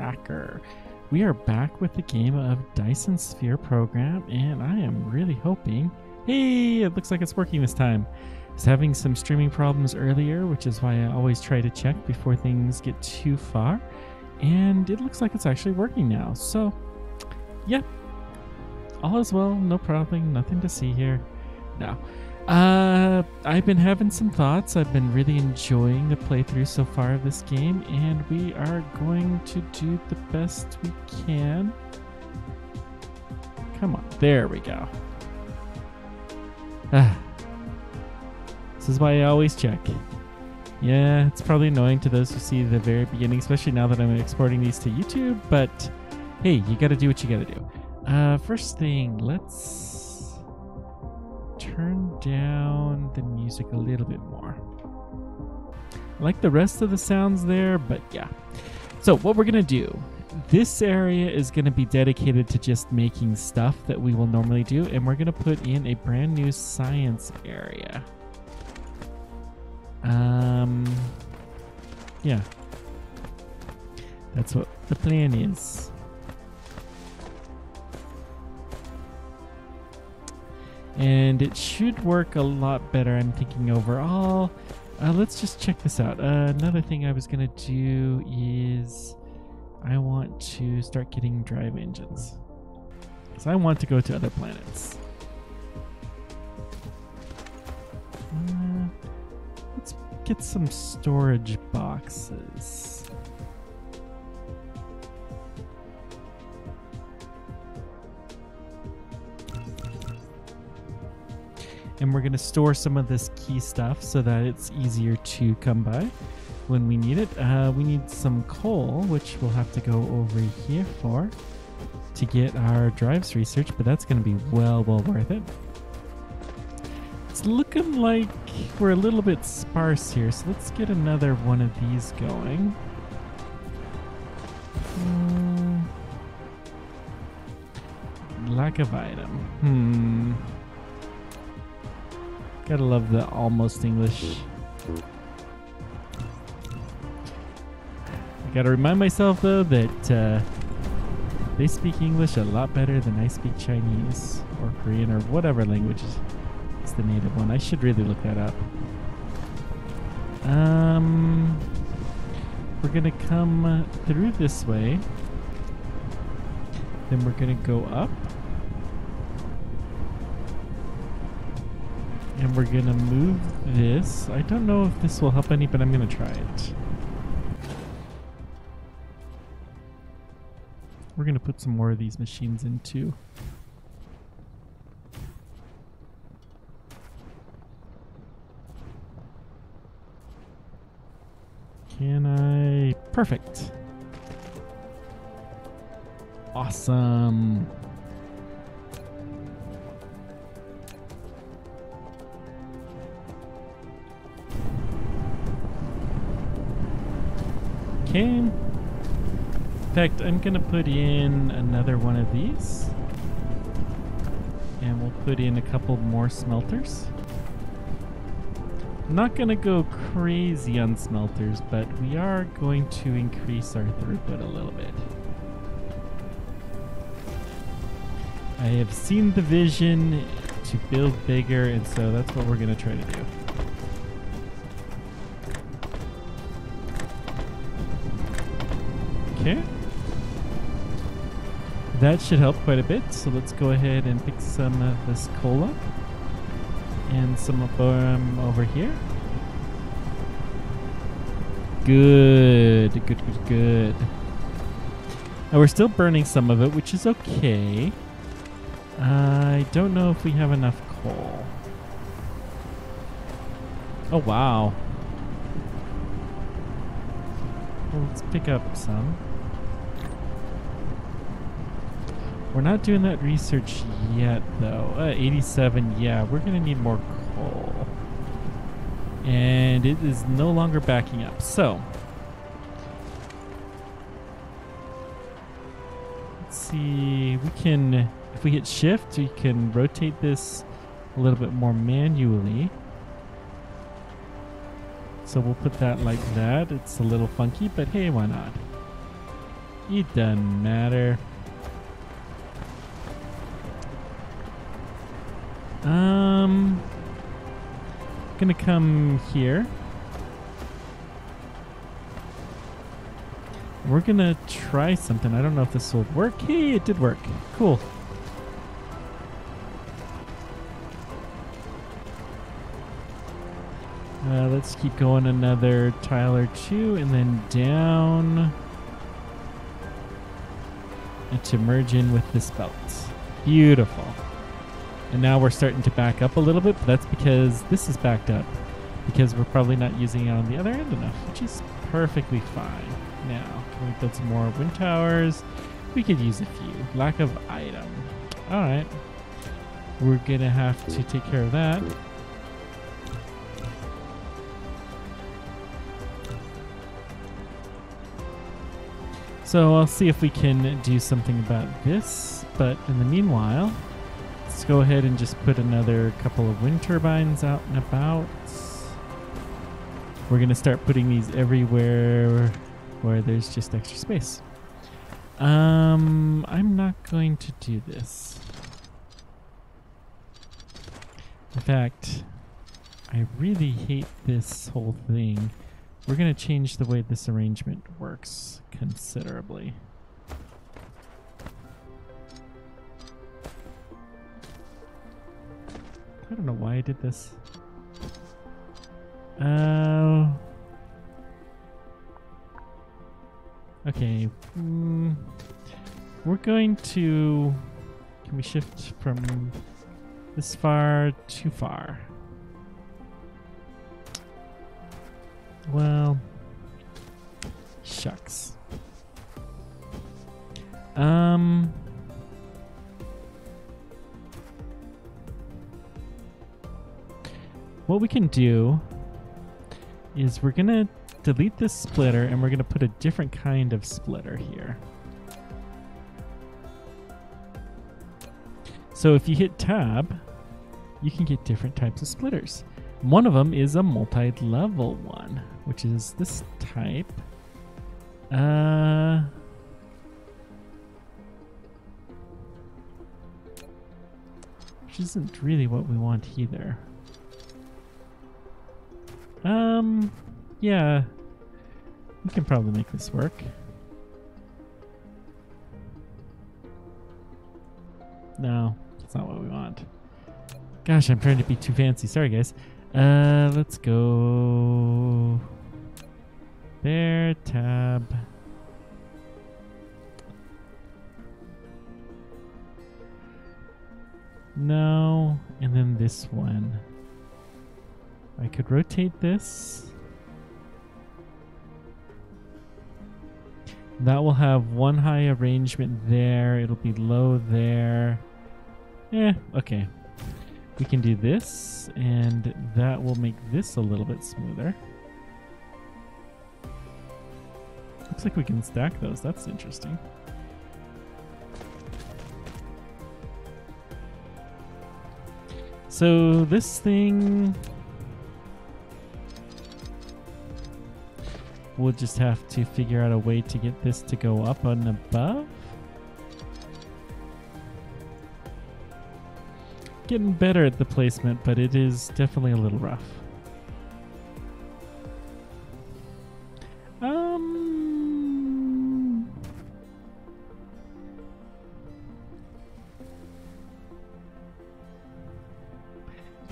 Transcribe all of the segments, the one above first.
Tracker. We are back with the game of Dyson Sphere Program, and I am really hoping... Hey, it looks like it's working this time. I was having some streaming problems earlier, which is why I always try to check before things get too far. And it looks like it's actually working now. So, yeah. All is well, no problem, nothing to see here. Now, I've been having some thoughts. I've been really enjoying the playthrough so far of this game, and we are going to do the best we can. Come on, there we go. This is why I always check. Yeah, it's probably annoying to those who see the very beginning, especially now that I'm exporting these to YouTube, but hey, you gotta do what you gotta do. First thing, let's turn down the music a little bit more. I like the rest of the sounds there, but yeah. So what we're gonna do, this area is gonna be dedicated to just making stuff that we will normally do, and we're gonna put in a brand new science area. Yeah. That's what the plan is. And it should work a lot better, I'm thinking, overall. Let's just check this out. Another thing I was going to do is I want to start getting drive engines. So I want to go to other planets. Let's get some storage boxes. And we're going to store some of this key stuff so that it's easier to come by when we need it. We need some coal, which we'll have to go over here for to get our drives research, but that's going to be well worth it. It's looking like we're a little bit sparse here, so let's get another one of these going. Lack of item. Gotta love the almost English. I gotta remind myself, though, that they speak English a lot better than I speak Chinese or Korean or whatever language is the native one. I should really look that up. We're gonna come through this way. Then we're gonna go up. And we're gonna move this. I don't know if this will help any, but I'm gonna try it. We're gonna put some more of these machines in too. Can I? Perfect. Awesome. Okay. In fact, I'm gonna put in another one of these, and we'll put in a couple more smelters. I'm not gonna go crazy on smelters, but we are going to increase our throughput a little bit. I have seen the vision to build bigger, and so that's what we're gonna try to do. Okay. That should help quite a bit, so let's go ahead and pick some of this coal up and some of them over here. Good. Now we're still burning some of it, which is okay. I don't know if we have enough coal. Oh, wow. Well, let's pick up some. We're not doing that research yet, though. 87, yeah, we're going to need more coal. And it is no longer backing up. So, let's see. We can, if we hit shift, we can rotate this a little bit more manually. So we'll put that like that. It's a little funky, but hey, why not? It doesn't matter. Gonna come here. We're gonna try something. I don't know if this will work. Hey, it did work. Cool. Let's keep going another tile or two, and then down and to merge in with this belt. Beautiful. And now we're starting to back up a little bit, but that's because this is backed up, because we're probably not using it on the other end enough, which is perfectly fine. Now, can we build some more wind towers? We could use a few. Lack of item. All right. We're going to have to take care of that. So I'll see if we can do something about this, but in the meanwhile, let's go ahead and just put another couple of wind turbines out and about. We're going to start putting these everywhere where there's just extra space. I'm not going to do this. In fact, I really hate this whole thing. We're going to change the way this arrangement works considerably. I don't know why I did this. Okay. We're going to... Can we shift from this far too far? Well, shucks. What we can do is we're going to delete this splitter and we're going to put a different kind of splitter here. So if you hit tab, you can get different types of splitters. One of them is a multi-level one, which is this type. Which isn't really what we want either. Yeah, we can probably make this work. No, that's not what we want. Gosh, I'm trying to be too fancy. Sorry, guys. Let's go there, tab. No, and then this one. I could rotate this. That will have one high arrangement there. It'll be low there. Okay. We can do this, and that will make this a little bit smoother. Looks like we can stack those. That's interesting. So this thing... We'll just have to figure out a way to get this to go up and above. Getting better at the placement, but it is definitely a little rough.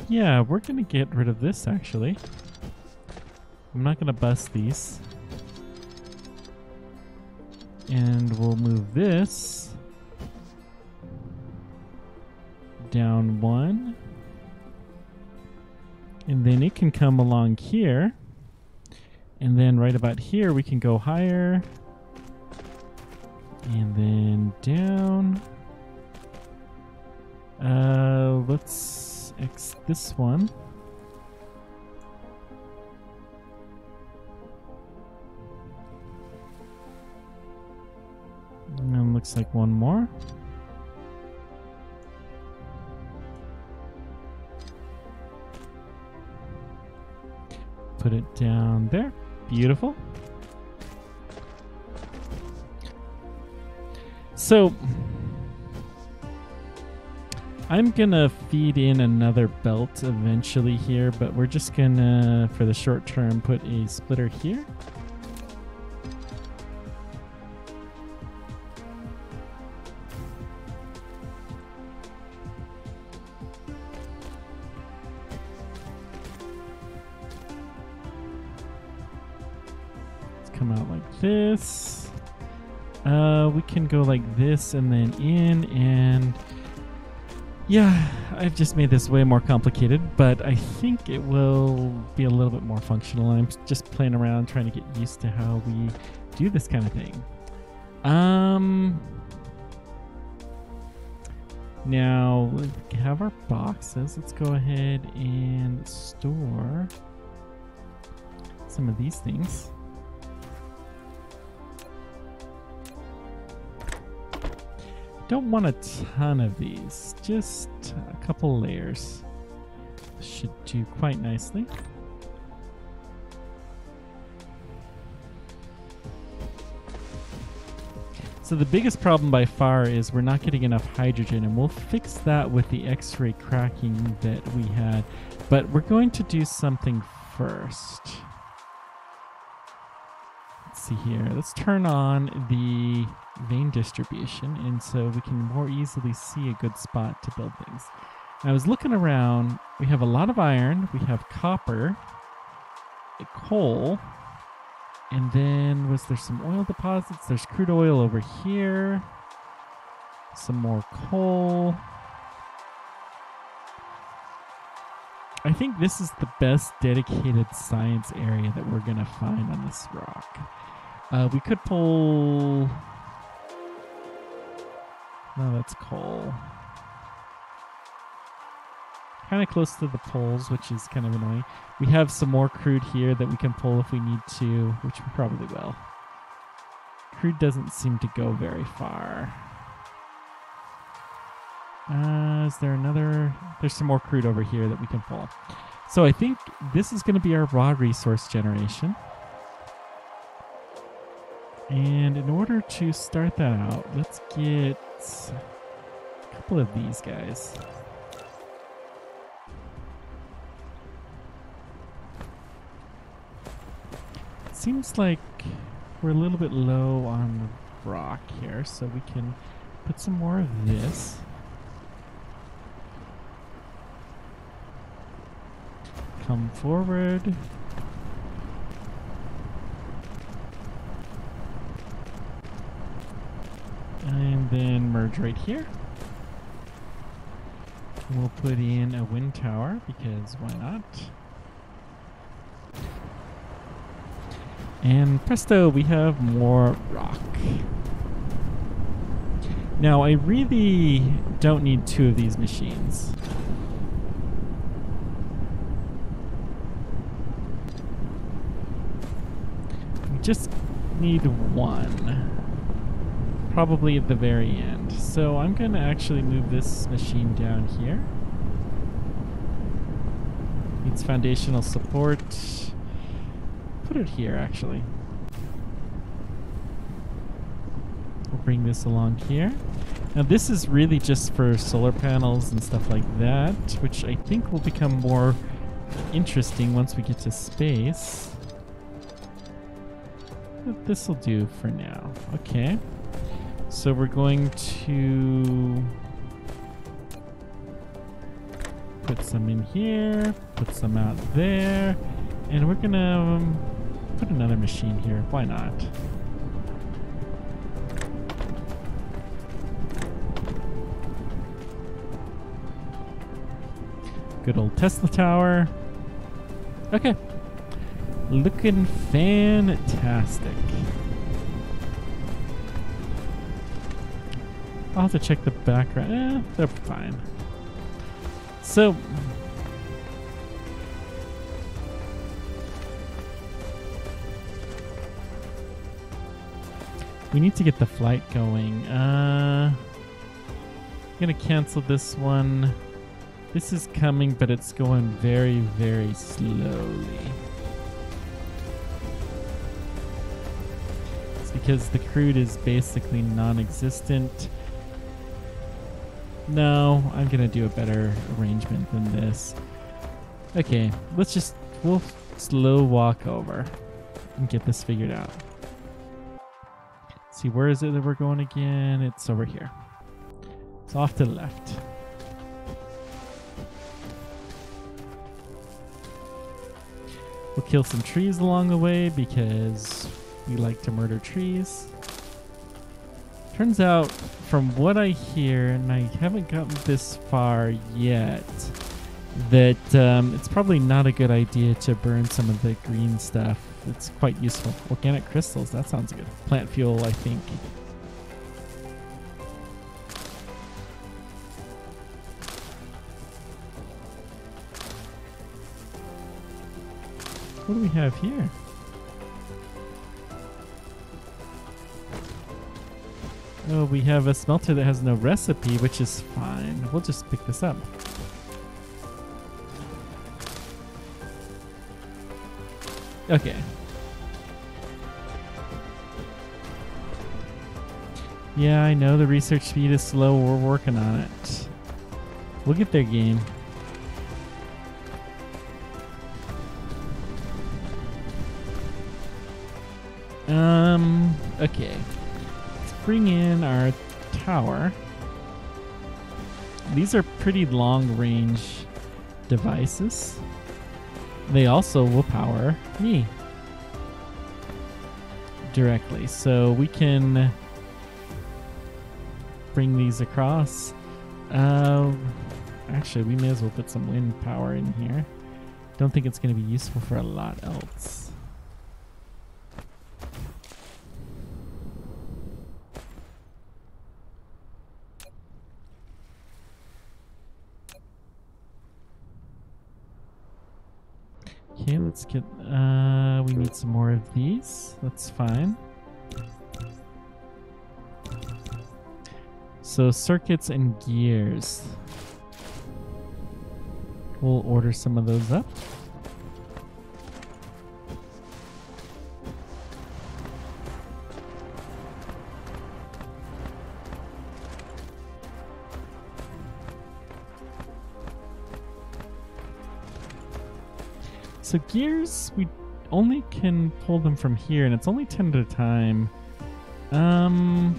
Yeah, we're gonna get rid of this actually. I'm not gonna bust these. And we'll move this down one. And then it can come along here. And then right about here we can go higher. And then down. Let's X this one. And looks like one more. Put it down there. Beautiful. So I'm gonna feed in another belt eventually here, but we're just gonna, for the short term, put a splitter here. Let's come out like this. We can go like this and then in, and yeah, I've just made this way more complicated, but I think it will be a little bit more functional. I'm just playing around trying to get used to how we do this kind of thing. Now we have our boxes. Let's go ahead and store some of these things. Don't want a ton of these, just a couple layers. Should do quite nicely. So the biggest problem by far is we're not getting enough hydrogen, and we'll fix that with the X-ray cracking that we had. But we're going to do something first. Let's see here. Let's turn on the vein distribution, and so we can more easily see a good spot to build things. And I was looking around. We have a lot of iron. We have copper, coal, and then was there some oil deposits? There's crude oil over here. Some more coal. I think this is the best dedicated science area that we're going to find on this rock. We could pull... No, that's coal. Kind of close to the poles, which is kind of annoying. We have some more crude here that we can pull if we need to, which we probably will. Crude doesn't seem to go very far. Is there another? There's some more crude over here that we can pull. So I think this is going to be our raw resource generation. And in order to start that out, let's get a couple of these guys. It seems like we're a little bit low on rock here, so we can put some more of this. Come forward. And then merge right here. We'll put in a wind tower because why not? And presto, we have more rock. Now, I really don't need two of these machines. We just need one. Probably at the very end. So I'm going to actually move this machine down here. Needs foundational support. Put it here, actually. We'll bring this along here. Now this is really just for solar panels and stuff like that, which I think will become more interesting once we get to space. But this will do for now. Okay. So we're going to put some in here, put some out there, and we're gonna put another machine here. Why not? Good old Tesla tower. Okay. Looking fantastic. I'll have to check the background. They're fine. So, we need to get the flight going. I'm gonna cancel this one. This is coming, but it's going very, very slowly. because the crude is basically non-existent. No, I'm gonna do a better arrangement than this. Okay, we'll slow walk over and get this figured out. See, where is it that we're going again? It's over here. It's off to the left. We'll kill some trees along the way because we like to murder trees. Turns out, from what I hear, and I haven't gotten this far yet, that it's probably not a good idea to burn some of the green stuff. It's quite useful. Organic crystals, that sounds good. Plant fuel, I think. What do we have here? Oh, we have a smelter that has no recipe, which is fine. We'll just pick this up. Okay. Yeah, I know the research speed is slow. We're working on it. We'll get there, game. Okay. Let's bring in our tower. These are pretty long-range devices. They also will power me directly, so we can bring these across. Actually, we may as well put some wind power in here. Don't think it's going to be useful for a lot else. Okay, let's get, we need some more of these. That's fine. So circuits and gears. We'll order some of those up. So gears, we only can pull them from here, and it's only 10 at a time. I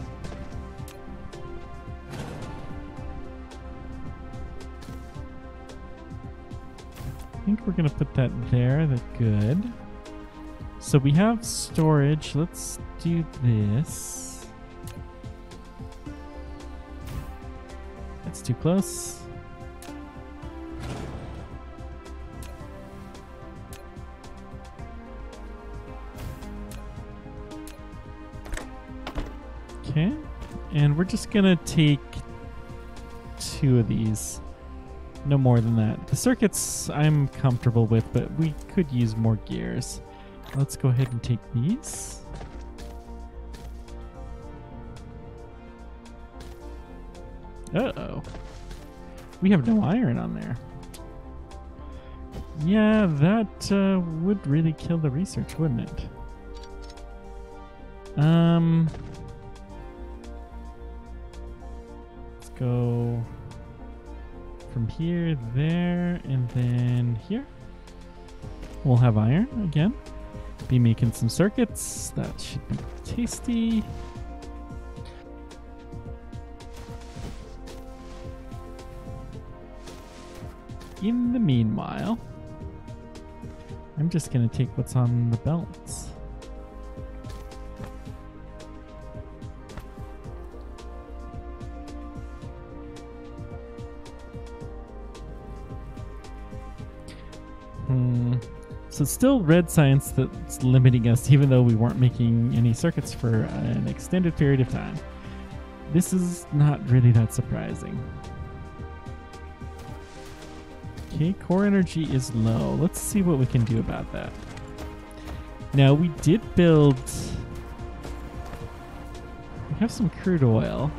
think we're going to put that there. That's good. So we have storage. Let's do this. It's too close. Okay, and we're just gonna take 2 of these. No more than that. The circuits I'm comfortable with, but we could use more gears. Let's go ahead and take these. Uh-oh. We have no iron on there. Yeah, that would really kill the research, wouldn't it? Let's go from here, there, and then here. We'll have iron again. Be making some circuits. That should be tasty. In the meanwhile, I'm just going to take what's on the belts. So it's still red science that's limiting us, even though we weren't making any circuits for an extended period of time. This is not really that surprising. Okay, core energy is low. Let's see what we can do about that. Now, we did build... We have some crude oil.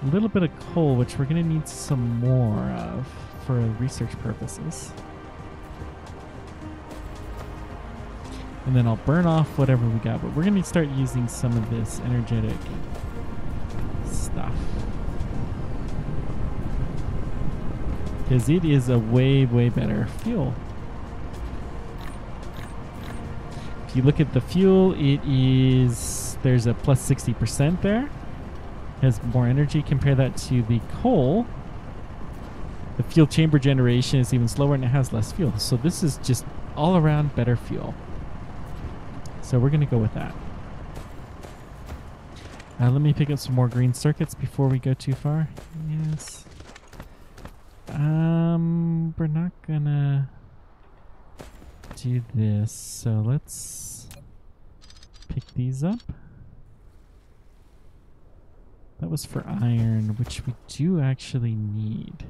A little bit of coal, which we're going to need some more of for research purposes. And then I'll burn off whatever we got. But we're going to start using some of this energetic stuff. Because it is a way, way better fuel. If you look at the fuel, there's a plus 60% there. Has more energy. Compare that to the coal. The fuel chamber generation is even slower and it has less fuel. So this is just all around better fuel. So we're going to go with that. Let me pick up some more green circuits before we go too far. Yes. We're not gonna do this. So let's pick these up. That was for iron, which we do actually need.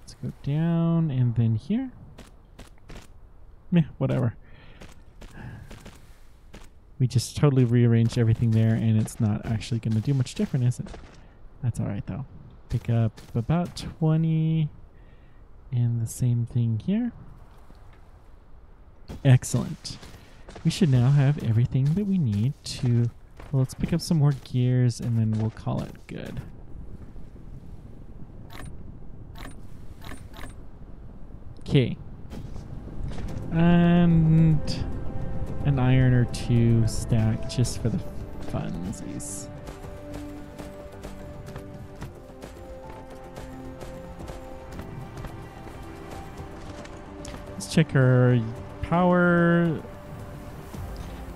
Let's go down and then here. Meh, whatever. We just totally rearranged everything there and it's not actually going to do much different, is it? That's alright though. Pick up about 20 and the same thing here. Excellent. We should now have everything that we need to... Well, let's pick up some more gears and then we'll call it good. Okay. And an iron or two stack just for the funsies. Let's check our power.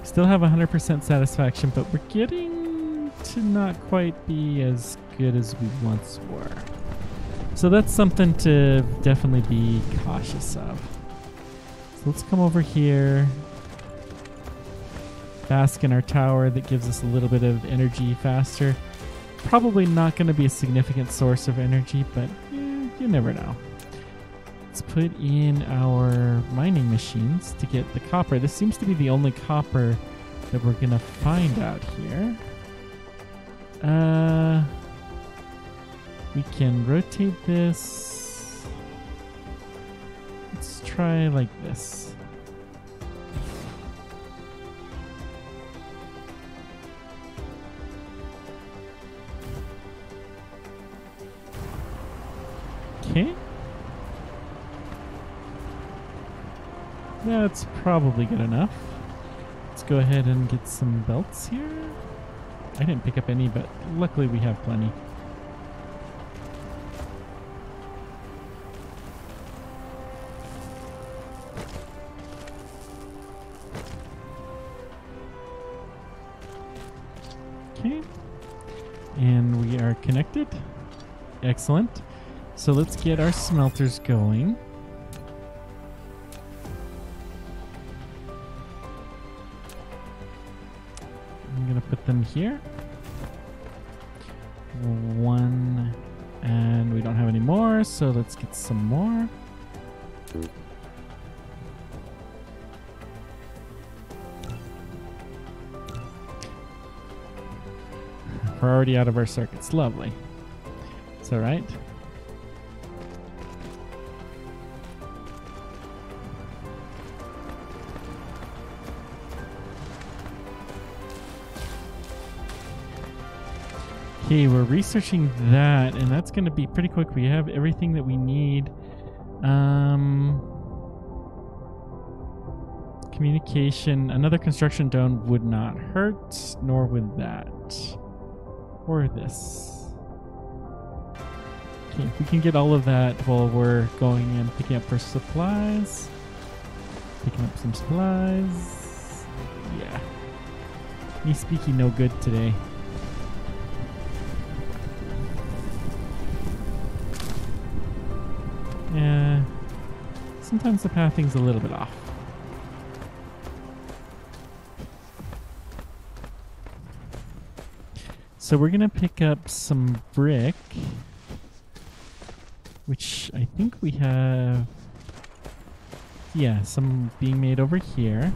Still have 100% satisfaction, but we're getting to not quite be as good as we once were. So that's something to definitely be cautious of. So let's come over here. Bask in our tower that gives us a little bit of energy faster. Probably not going to be a significant source of energy, but you never know. Let's put in our mining machines to get the copper. This seems to be the only copper that we're going to find out here. We can rotate this. Let's try like this. Okay. That's probably good enough. Let's go ahead and get some belts here. I didn't pick up any, but luckily we have plenty. Okay. And we are connected. Excellent. So let's get our smelters going. I'm going to put them here. One, and we don't have any more, so let's get some more. We're already out of our circuits. Lovely. It's all right. Okay, we're researching that, and that's going to be pretty quick. We have everything that we need. Communication. Another construction drone would not hurt, nor would that. Or this. Okay, if we can get all of that while we're going and picking up our supplies. Picking up some supplies. Yeah. Me speaking no good today. Yeah, sometimes the pathing's a little bit off. So we're gonna pick up some brick, which I think we have, yeah, some being made over here.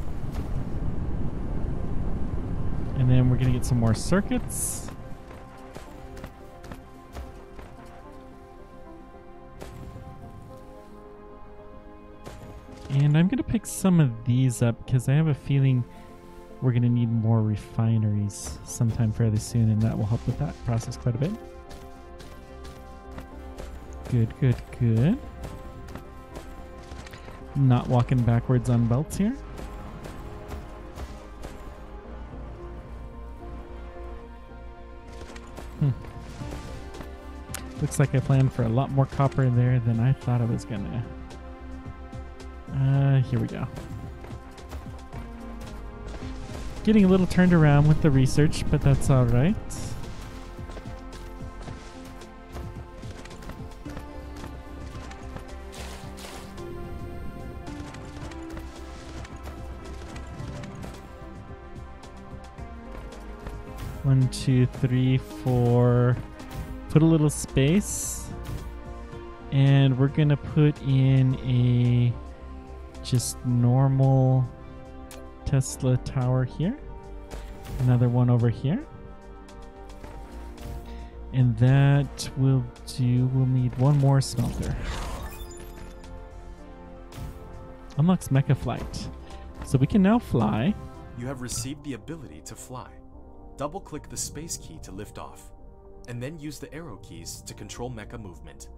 And then we're gonna get some more circuits. And I'm going to pick some of these up because I have a feeling we're going to need more refineries sometime fairly soon, and that will help with that process quite a bit. Good, good, good. Not walking backwards on belts here. Looks like I planned for a lot more copper there than I thought I was gonna. Here we go. Getting a little turned around with the research, but that's all right. One, two, three, four. Put a little space, and we're gonna put in a just normal Tesla tower here. Another one over here. And that will do, we'll need one more smelter. Unlocks Mecha Flight. So we can now fly. You have received the ability to fly. Double-click the space key to lift off, and then use the arrow keys to control mecha movement.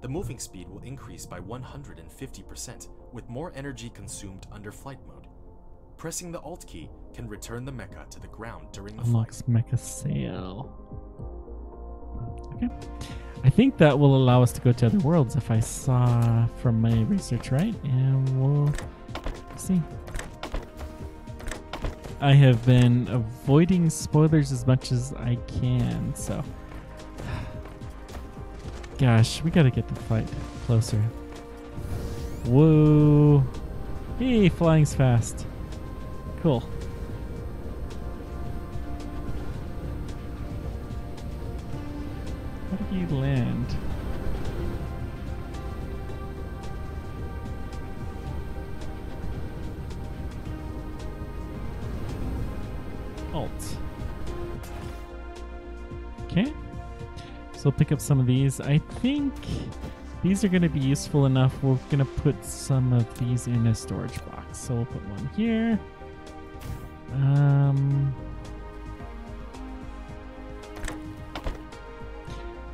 The moving speed will increase by 150% with more energy consumed under flight mode. Pressing the Alt key can return the mecha to the ground during the Unlocks flight. Mecha Sail. Okay. I think that will allow us to go to other worlds if I saw from my research right, and we'll see. I have been avoiding spoilers as much as I can, so gosh, we gotta get the fight closer. Whoa. Hey, flying's fast. Cool. How did you land? Alt. Okay. So we'll pick up some of these. I think these are going to be useful enough. We're going to put some of these in a storage box. So we'll put one here.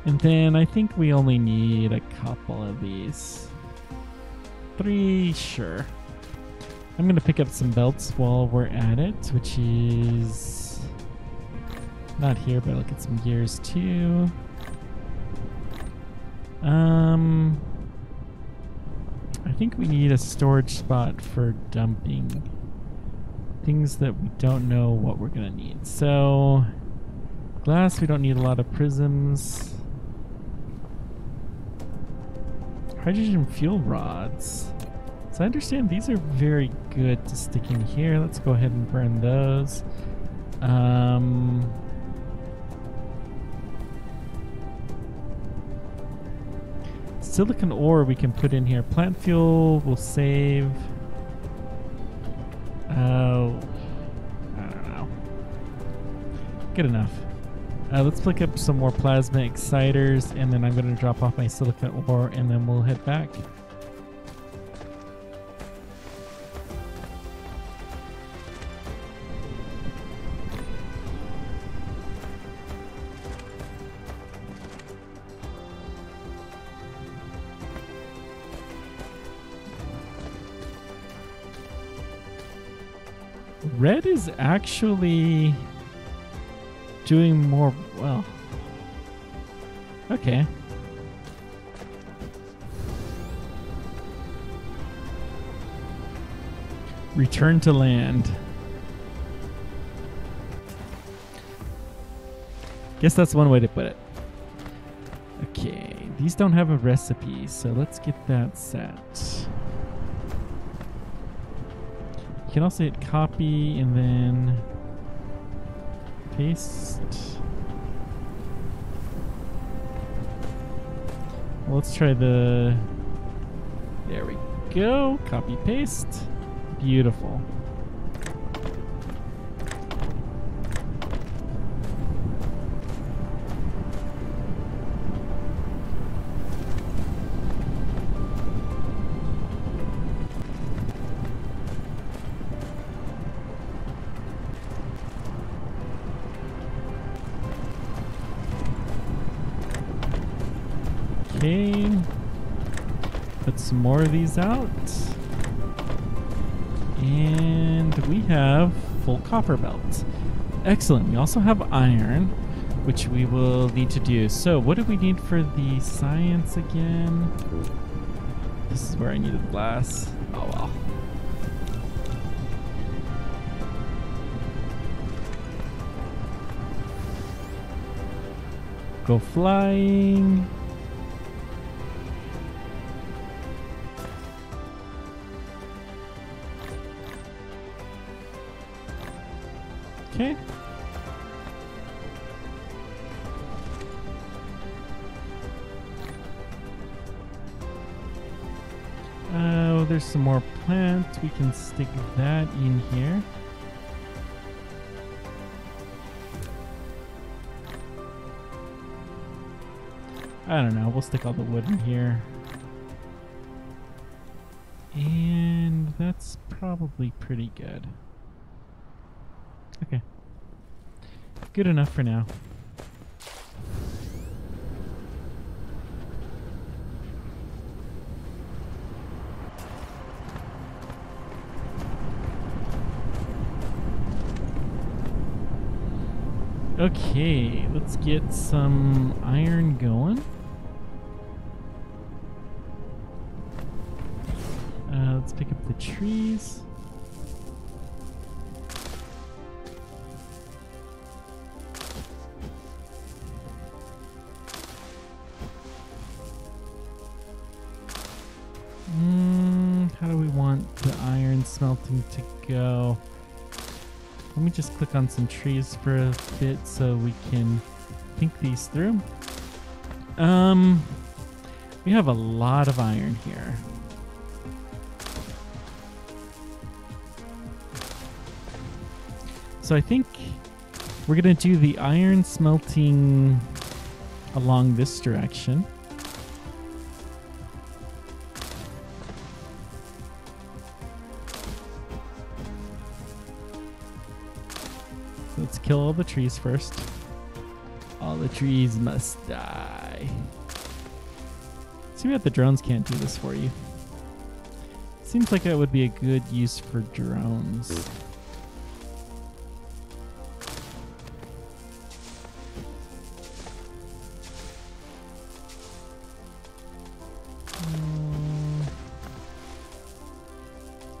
And then I think we only need a couple of these. 3, sure. I'm going to pick up some belts while we're at it, which is not here, but look at some gears too. I think we need a storage spot for dumping things that we don't know what we're going to need. So glass, we don't need a lot of prisms. Hydrogen fuel rods. So I understand these are very good to stick in here. Let's go ahead and burn those. Silicon ore we can put in here. Plant fuel will save. Oh, I don't know. Good enough. Let's pick up some more plasma exciters, and then I'm going to drop off my silicon ore, and then we'll head back. Red is actually doing more well. Okay. Return to land. Guess that's one way to put it. Okay, these don't have a recipe, so let's get that set. You can also hit copy and then paste. Well, let's try the... There we go. Copy, paste. Beautiful. Okay. Put some more of these out. And we have full copper belt. Excellent. We also have iron, which we will need to do. So what do we need for the science again? This is where I needed glass. Oh well. Go flying. Okay. Oh, there's some more plants. We can stick that in here. I don't know. We'll stick all the wood in here. And that's probably pretty good. Okay. Good enough for now. Okay, let's get some iron going. Let's pick up the trees. How do we want the iron smelting to go? Let me just click on some trees for a bit so we can think these through. We have a lot of iron here. So I think we're gonna do the iron smelting along this direction. So let's kill all the trees first. All the trees must die. Too bad the drones can't do this for you. Seems like it would be a good use for drones.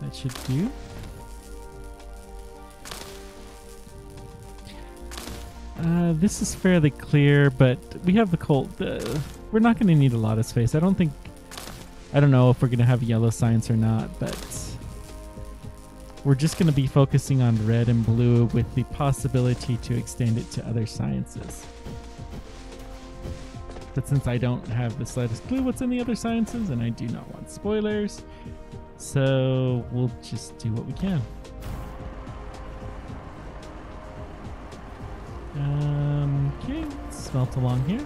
That should do. This is fairly clear, but we have the coal. We're not going to need a lot of space. I don't know if we're going to have yellow science or not, but we're just going to be focusing on red and blue with the possibility to extend it to other sciences. But since I don't have the slightest clue what's in the other sciences, and I do not want spoilers, so we'll just do what we can. Okay, smelt along here.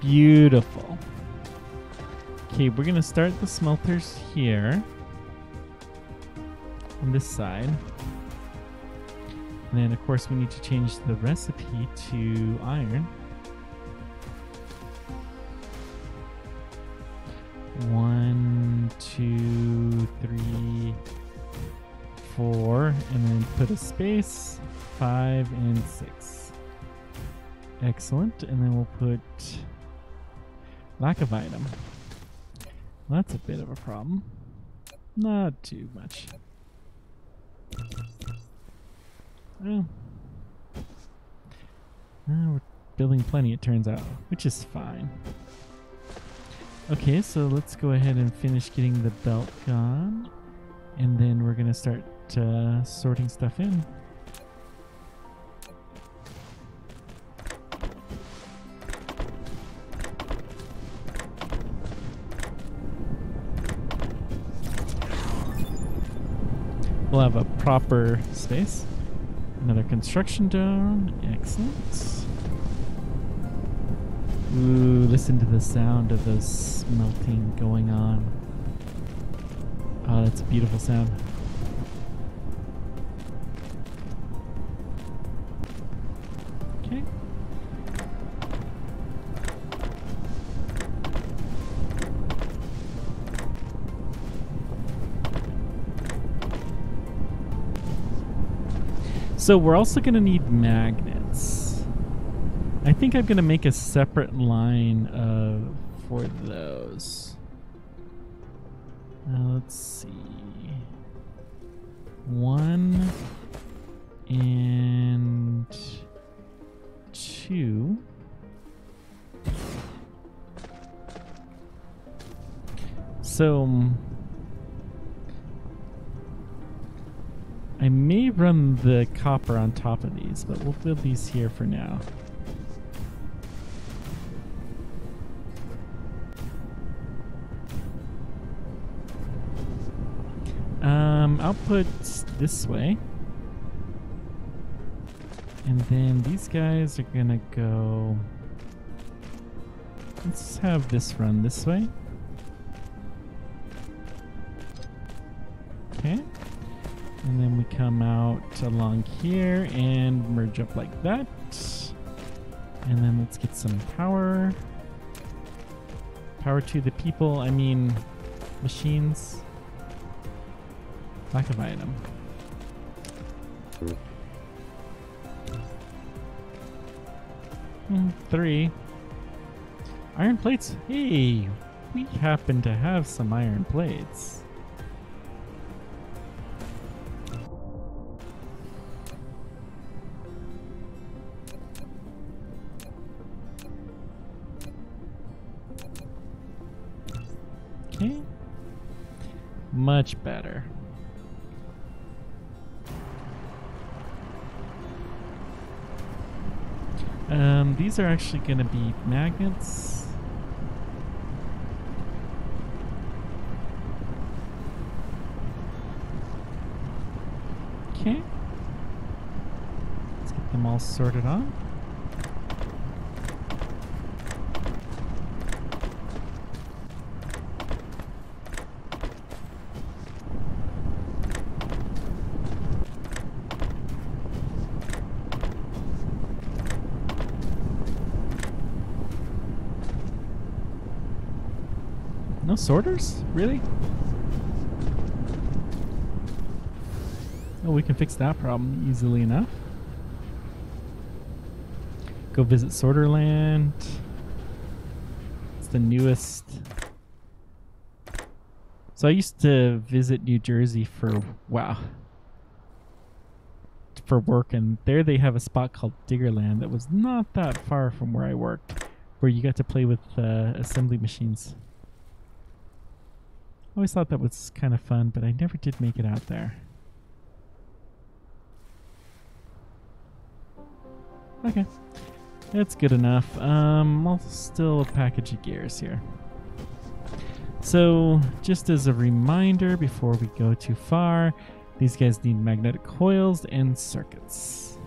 Beautiful. Okay, we're gonna start the smelters here on this side. And then of course we need to change the recipe to iron. 1, 2, 3, 4, and then put a space, 5 and 6. Excellent, and then we'll put lack of item. Well, that's a bit of a problem. Not too much. Well, we're building plenty, it turns out, which is fine. Okay, so let's go ahead and finish getting the belt gone, and then we're gonna start sorting stuff in. we'll have a proper space. Another construction dome. Excellent. Ooh, listen to the sound of those smelting going on. Oh, that's a beautiful sound. Okay. So we're also going to need magnets. I think I'm going to make a separate line for those. Let's see. 1 and 2. So I may run the copper on top of these, but we'll build these here for now. Output this way. And then these guys are gonna go... Let's have this run this way. Okay. And then we come out along here and merge up like that. And then let's get some power. Power to the people, I mean machines. Lack of item. Three. Iron plates? Hey, we happen to have some iron plates. Okay. Much better. These are actually going to be magnets. Okay. Let's get them all sorted on. No sorters? Really? Oh, we can fix that problem easily enough. Go visit Sorterland. It's the newest. So I used to visit New Jersey for, for work, and there they have a spot called Diggerland that was not that far from where I worked, where you got to play with assembly machines. I always thought that was kind of fun, but I never did make it out there. Okay, that's good enough. I'll still a package of gears here. So, just as a reminder before we go too far, these guys need magnetic coils and circuits.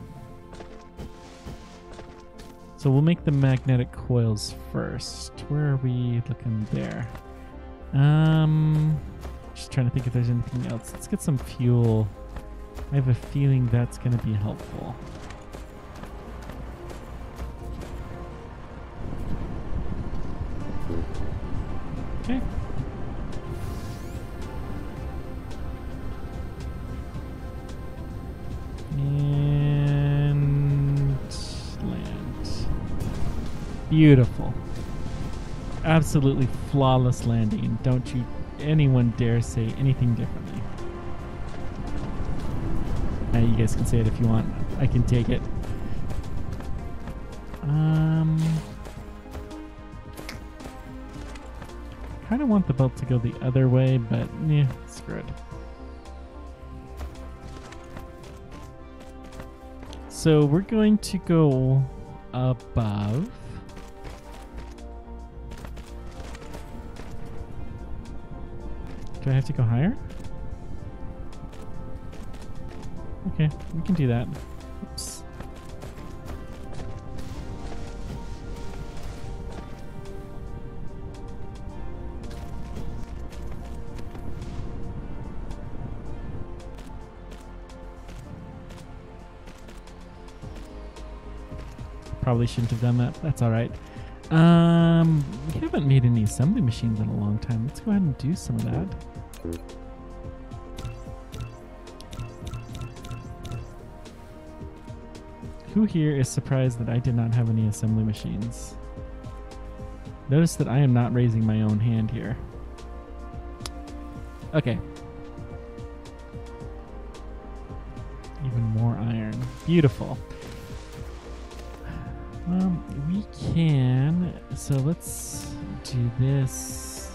So we'll make the magnetic coils first. Where are we looking there? Just trying to think if there's anything else. Let's get some fuel. I have a feeling that's going to be helpful. Okay. And land. Beautiful. Absolutely flawless landing. Don't you anyone dare say anything differently. You guys can say it if you want. I can take it. Kind of want the belt to go the other way, but yeah, screw it. So we're going to go above. Do I have to go higher? Okay, we can do that. Oops. Probably shouldn't have done that. That's all right. We haven't made any assembly machines in a long time. Let's go ahead and do some of that. Who here is surprised that I did not have any assembly machines? Notice that I am not raising my own hand here. Okay. Even more iron. Beautiful. We can, so let's do this.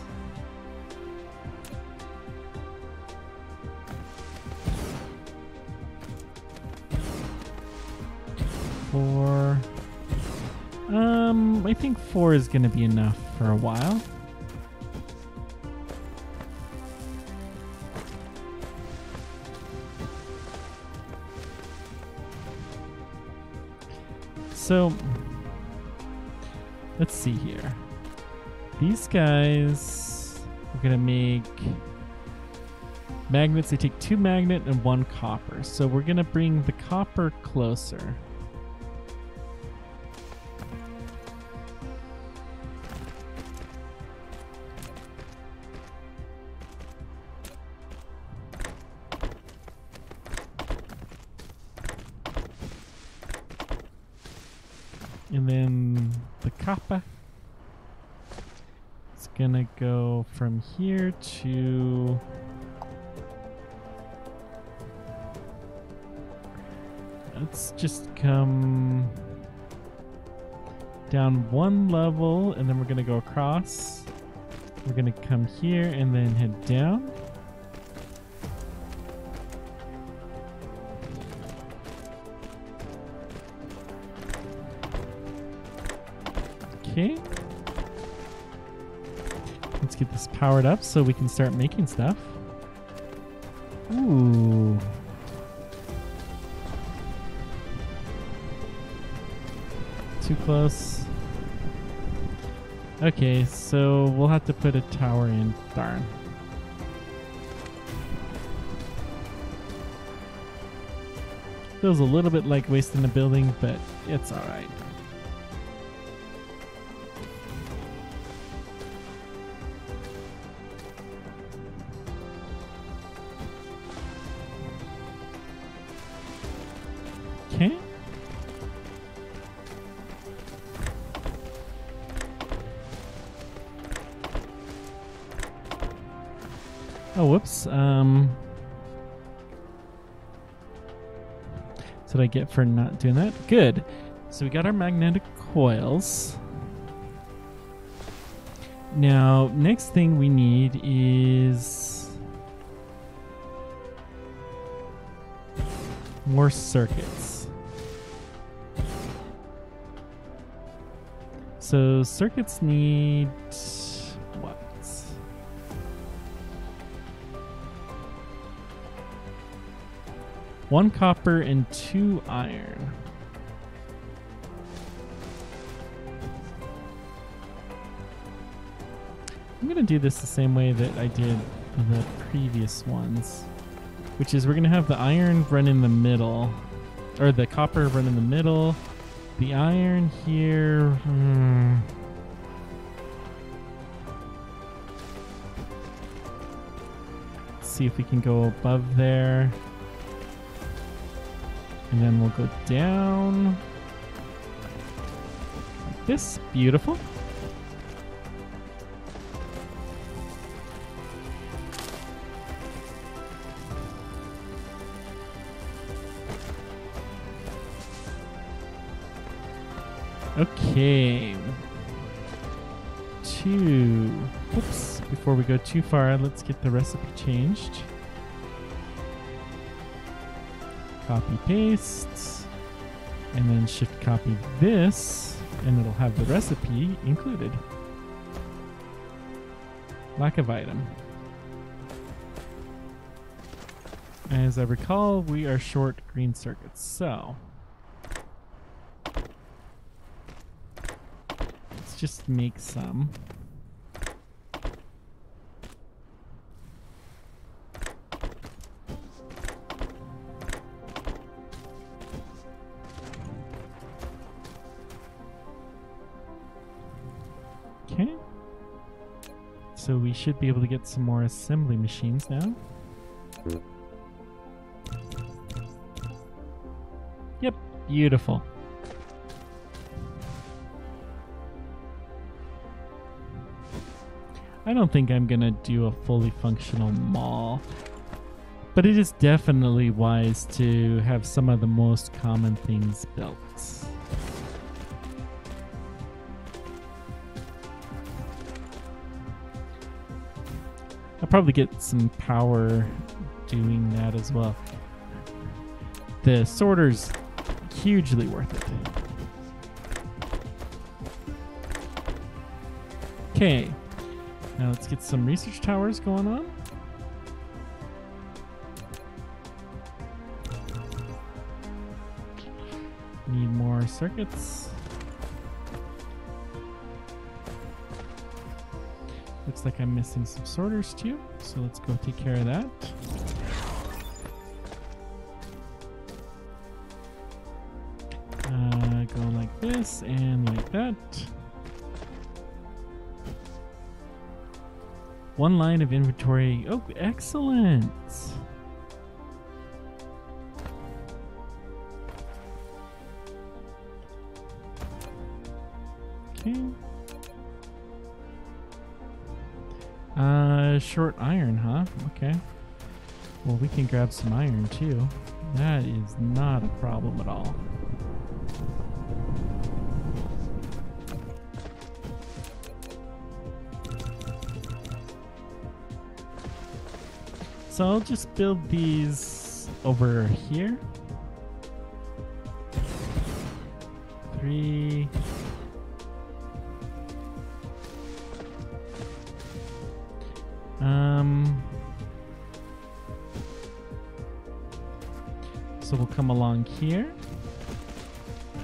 Four. I think 4 is going to be enough for a while. So, let's see here. These guys, we're going to make magnets. They take 2 magnet and 1 copper. So we're going to bring the copper closer. And then the copper is gonna go from here to let's just come down 1 level, and then we're gonna go across. We're gonna come here and then head down. Okay. Let's get this powered up so we can start making stuff. Ooh. Too close. Okay, so we'll have to put a tower in. Darn. Feels a little bit like wasting a building, but it's alright. Okay. Oh, whoops. What did I get for not doing that? Good. So we got our magnetic coils. Now, next thing we need is more circuits. So circuits need what? 1 copper and 2 iron. I'm going to do this the same way that I did the previous ones, which is we're going to have the iron run in the middle, or the copper run in the middle. The iron here. Let's see if we can go above there. And then we'll go down. Like this. Beautiful. Okay. Whoops. Before we go too far, let's get the recipe changed. Copy paste. And then shift copy this. And it'll have the recipe included. Lack of item. As I recall, we are short green circuits, so let's just make some. Okay. So we should be able to get some more assembly machines now. Yep, beautiful. I don't think I'm gonna do a fully functional mall, but it is definitely wise to have some of the most common things built. I'll probably get some power doing that as well. The sorter's hugely worth it. Okay, now let's get some research towers going on. Need more circuits. Looks like I'm missing some sorters too, so let's go take care of that. Go like this and like that. One line of inventory. Oh, excellent. Okay. Short iron, huh? Okay. Well, we can grab some iron too. That is not a problem at all. So I'll just build these over here. 3. So we'll come along here.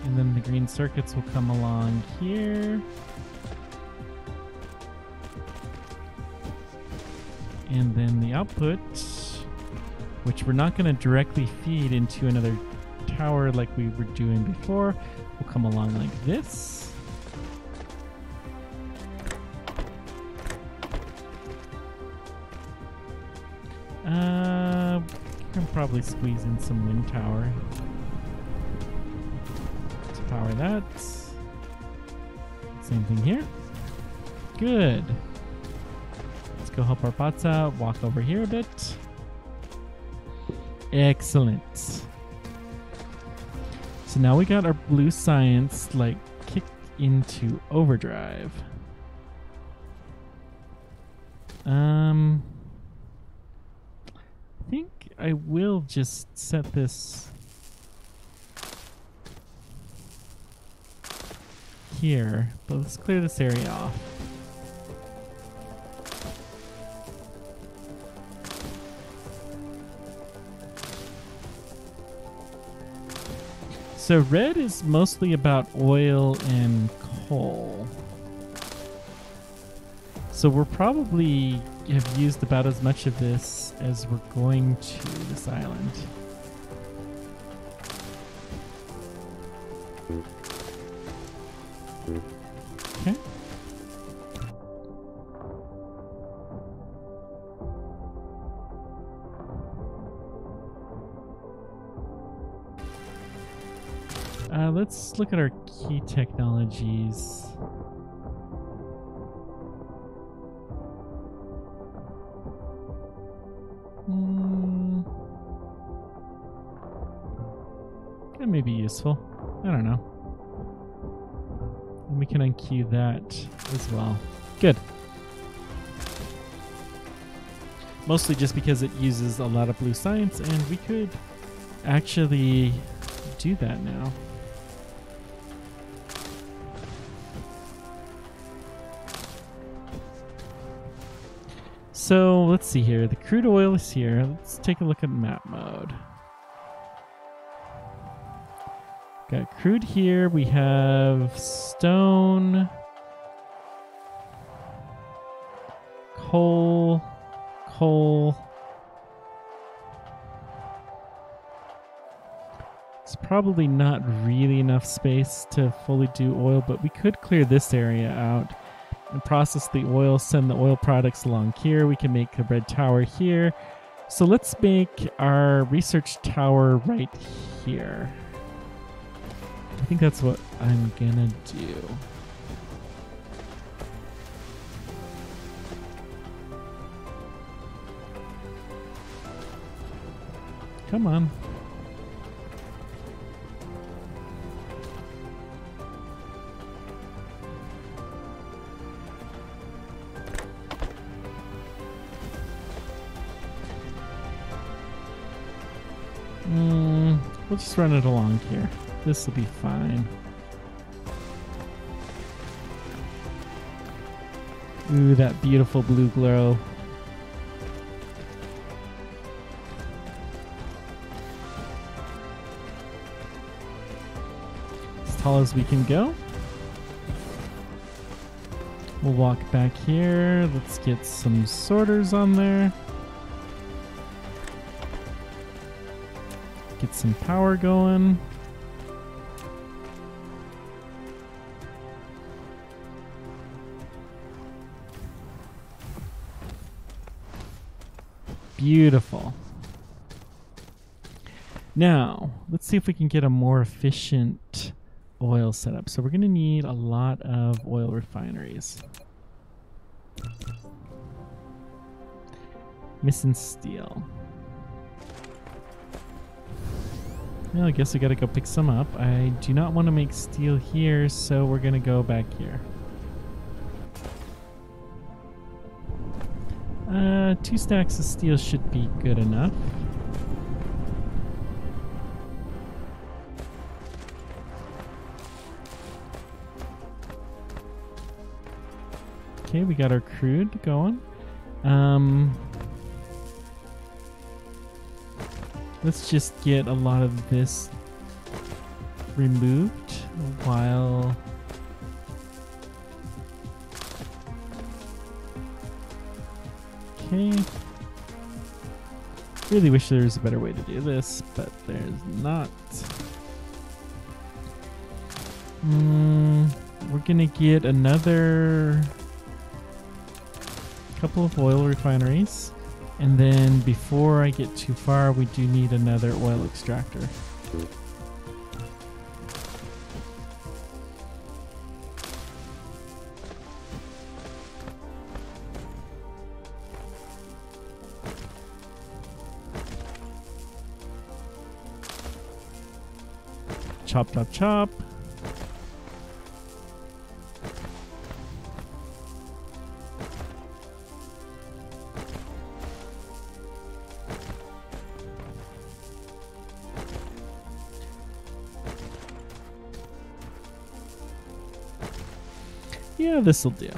And then the green circuits will come along here. And then the output, which we're not going to directly feed into another tower like we were doing before, will come along like this. Can probably squeeze in some wind tower to power that. Same thing here. Good. Let's go help our bots out. Walk over here a bit. Excellent. So now we got our blue science like kicked into overdrive. I think I will just set this here, but let's clear this area off. So red is mostly about oil and coal. So we're probably have used about as much of this as we're going to this island. Okay. Let's look at our key technologies. That may be useful. I don't know. And we can unkey that as well. Good. Mostly just because it uses a lot of blue science, and we could actually do that now. So let's see here. The crude oil is here. Let's take a look at map mode. Got crude here. We have stone, coal. It's probably not really enough space to fully do oil, but we could clear this area out and process the oil, send the oil products along here. We can make a red tower here. So let's make our research tower right here. I think that's what I'm gonna do. Come on. We'll just run it along here. This will be fine. Ooh, that beautiful blue glow. As tall as we can go. We'll walk back here. Let's get some sorters on there. Get some power going. Beautiful. Now, let's see if we can get a more efficient oil setup. So we're going to need a lot of oil refineries. Missing steel. Well, I guess we gotta go pick some up. I do not want to make steel here, so we're gonna go back here. 2 stacks of steel should be good enough. Okay, we got our crude going. Let's just get a lot of this removed while okay. Really wish there was a better way to do this, but there's not. We're gonna get another couple of oil refineries. And then before I get too far, we do need another oil extractor. Chop, chop, chop. Yeah, this'll do.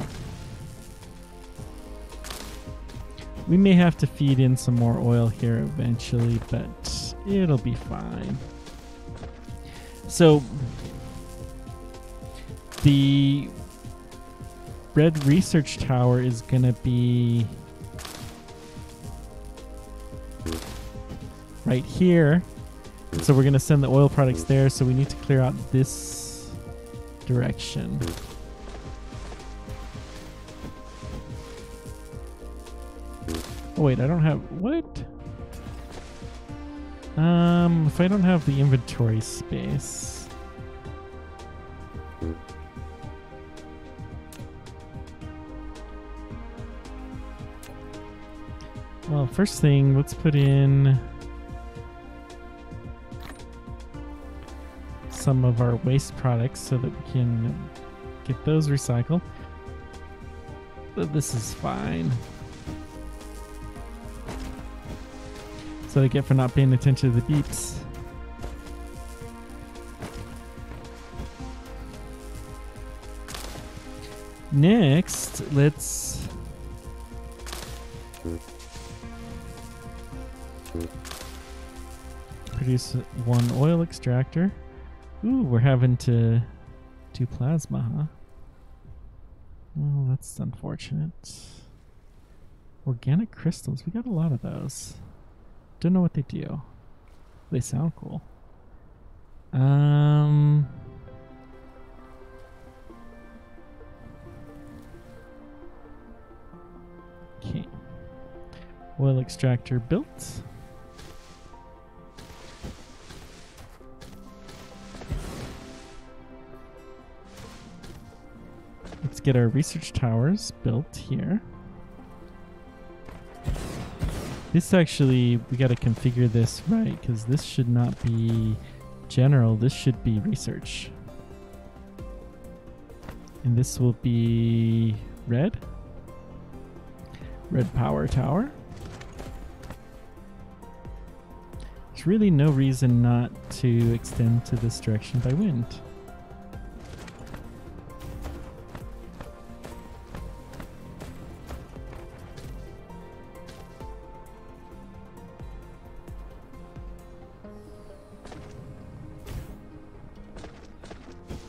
We may have to feed in some more oil here eventually, but it'll be fine. So, the red research tower is going to be right here. So we're going to send the oil products there, so we need to clear out this direction. Oh wait, I don't have what? If I don't have the inventory space. Well, first thing, let's put in some of our waste products so that we can get those recycled. But this is fine. So I get for not paying attention to the beeps. Next, let's Produce one oil extractor. Ooh, we're having to do plasma, huh? Well, that's unfortunate. Organic crystals. We got a lot of those. Don't know what they do. They sound cool. Okay. Oil extractor built. Let's get our research towers built here. This actually, we got to configure this right, because this should not be general. This should be research. And this will be red. Red power tower. There's really no reason not to extend to this direction by wind.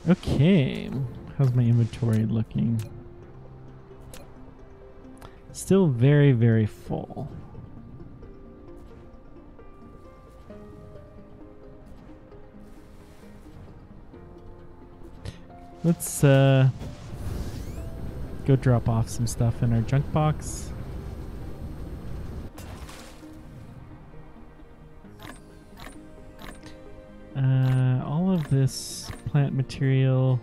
Okay, how's my inventory looking? Still very, very full. Let's go drop off some stuff in our junk box. All of this plant material.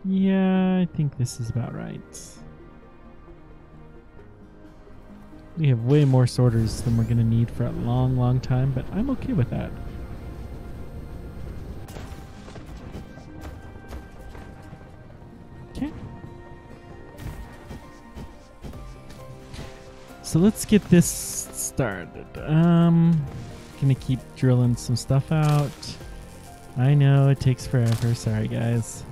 Yeah, I think this is about right. We have way more sorters than we're going to need for a long, long time, but I'm okay with that. Okay. So let's get this started. Gonna keep drilling some stuff out. I know it takes forever. Sorry, guys.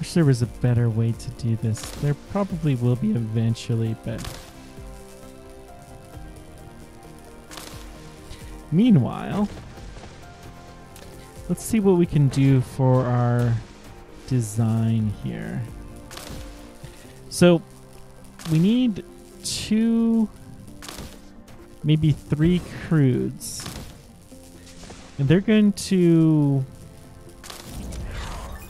Wish there was a better way to do this. There probably will be eventually, but meanwhile, let's see what we can do for our design here. So we need 2, maybe 3 crudes, and we're going to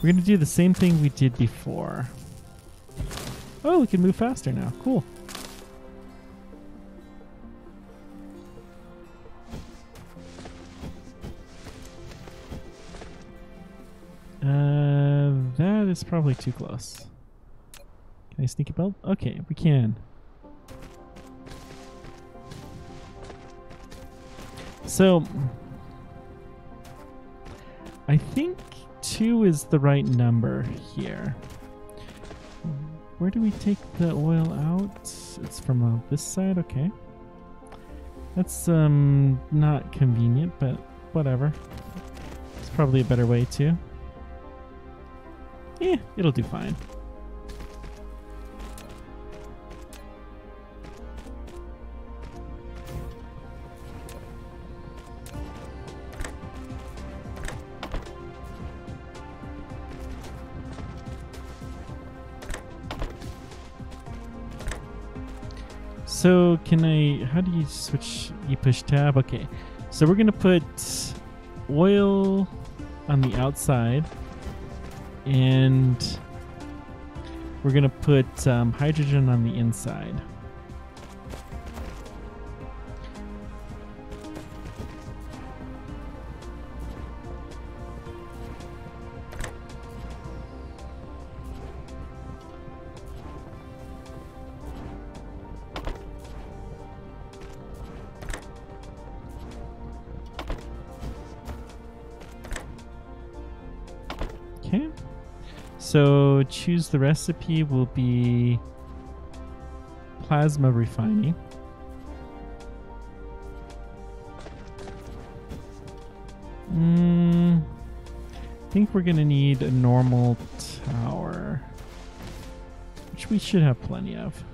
do the same thing we did before. Oh, we can move faster now. Cool. That is probably too close. Can I sneak a build? Okay, we can. So I think 2 is the right number here. Where do we take the oil out? It's from this side, okay. That's not convenient, but whatever. It's probably a better way too. Yeah, it'll do fine. So how do you switch? You push tab? Okay. So we're going to put oil on the outside, and we're going to put hydrogen on the inside. Okay, so choose the recipe will be plasma refining. I think we're gonna need a normal tower. which we should have plenty of.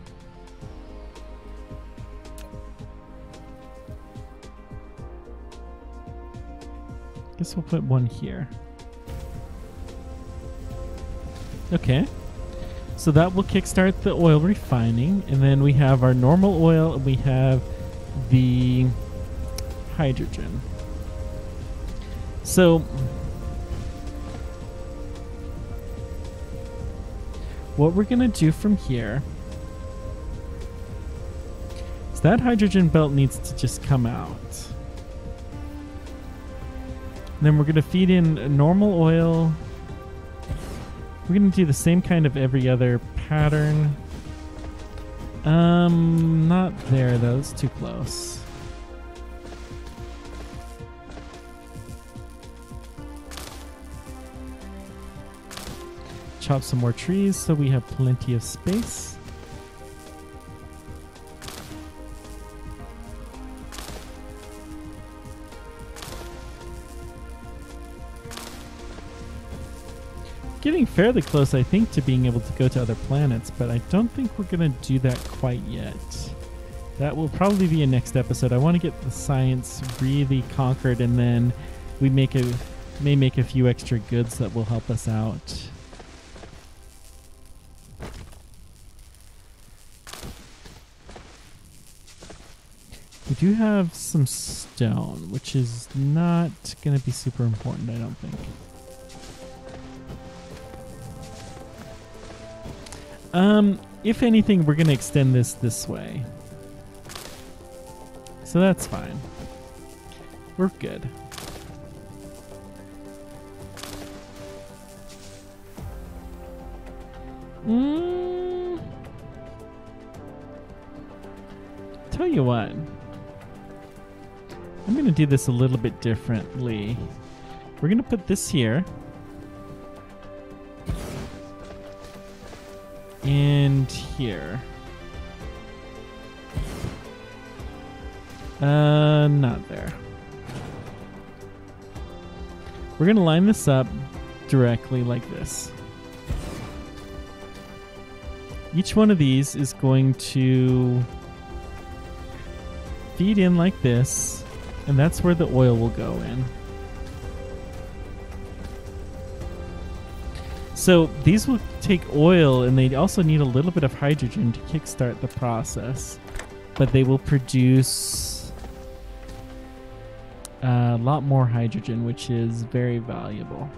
Guess we'll put one here. Okay. So that will kickstart the oil refining, and then we have our normal oil, and we have the hydrogen. So what we're going to do from here is that hydrogen belt needs to just come out. Then we're going to feed in normal oil. We're going to do the same kind of every other pattern. Not there though, it's too close. Chop some more trees so we have plenty of space. Getting fairly close, I think, to being able to go to other planets, but I don't think we're going to do that quite yet. That will probably be a next episode. I want to get the science really conquered, and then we may make a few extra goods that will help us out. We do have some stone, which is not going to be super important, I don't think. If anything, we're going to extend this way. So that's fine. We're good. Tell you what. I'm going to do this a little bit differently. We're going to put this here. And here. Not there. We're going to line this up directly like this. Each one of these is going to feed in like this, and that's where the oil will go in. So these will take oil, and they also need a little bit of hydrogen to kickstart the process, but they will produce a lot more hydrogen, which is very valuable.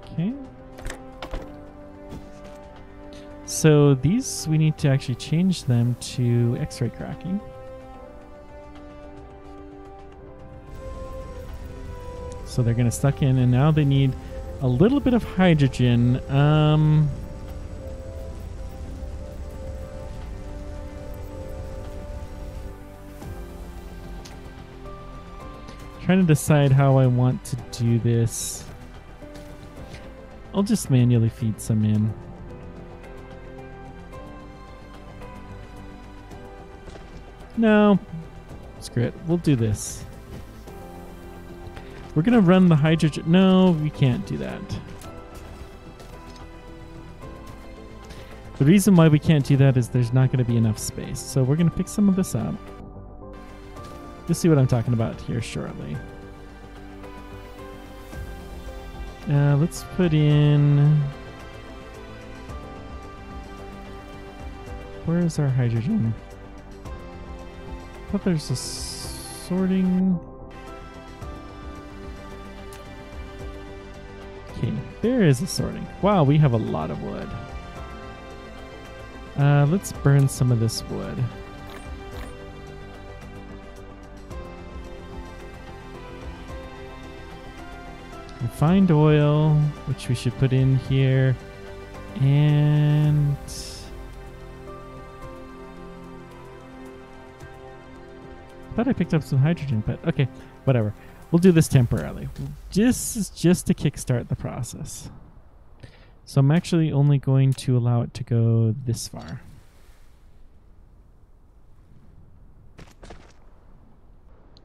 Okay. So these, we need to actually change them to X-ray cracking. So they're going to suck in, and now they need a little bit of hydrogen. Trying to decide how I want to do this. I'll just manually feed some in. No, screw it. We'll do this. We're going to run the hydrogen. No, we can't do that. The reason why we can't do that is there's not going to be enough space. So we're going to pick some of this up. You'll see what I'm talking about here shortly. Let's put in... Where is our hydrogen? I thought there's a sorting... Okay, there is a sorting. Wow, we have a lot of wood. Let's burn some of this wood. Refined oil, which we should put in here. And... I thought I picked up some hydrogen, but okay, whatever. We'll do this temporarily. This is just to kickstart the process. So I'm actually only going to allow it to go this far.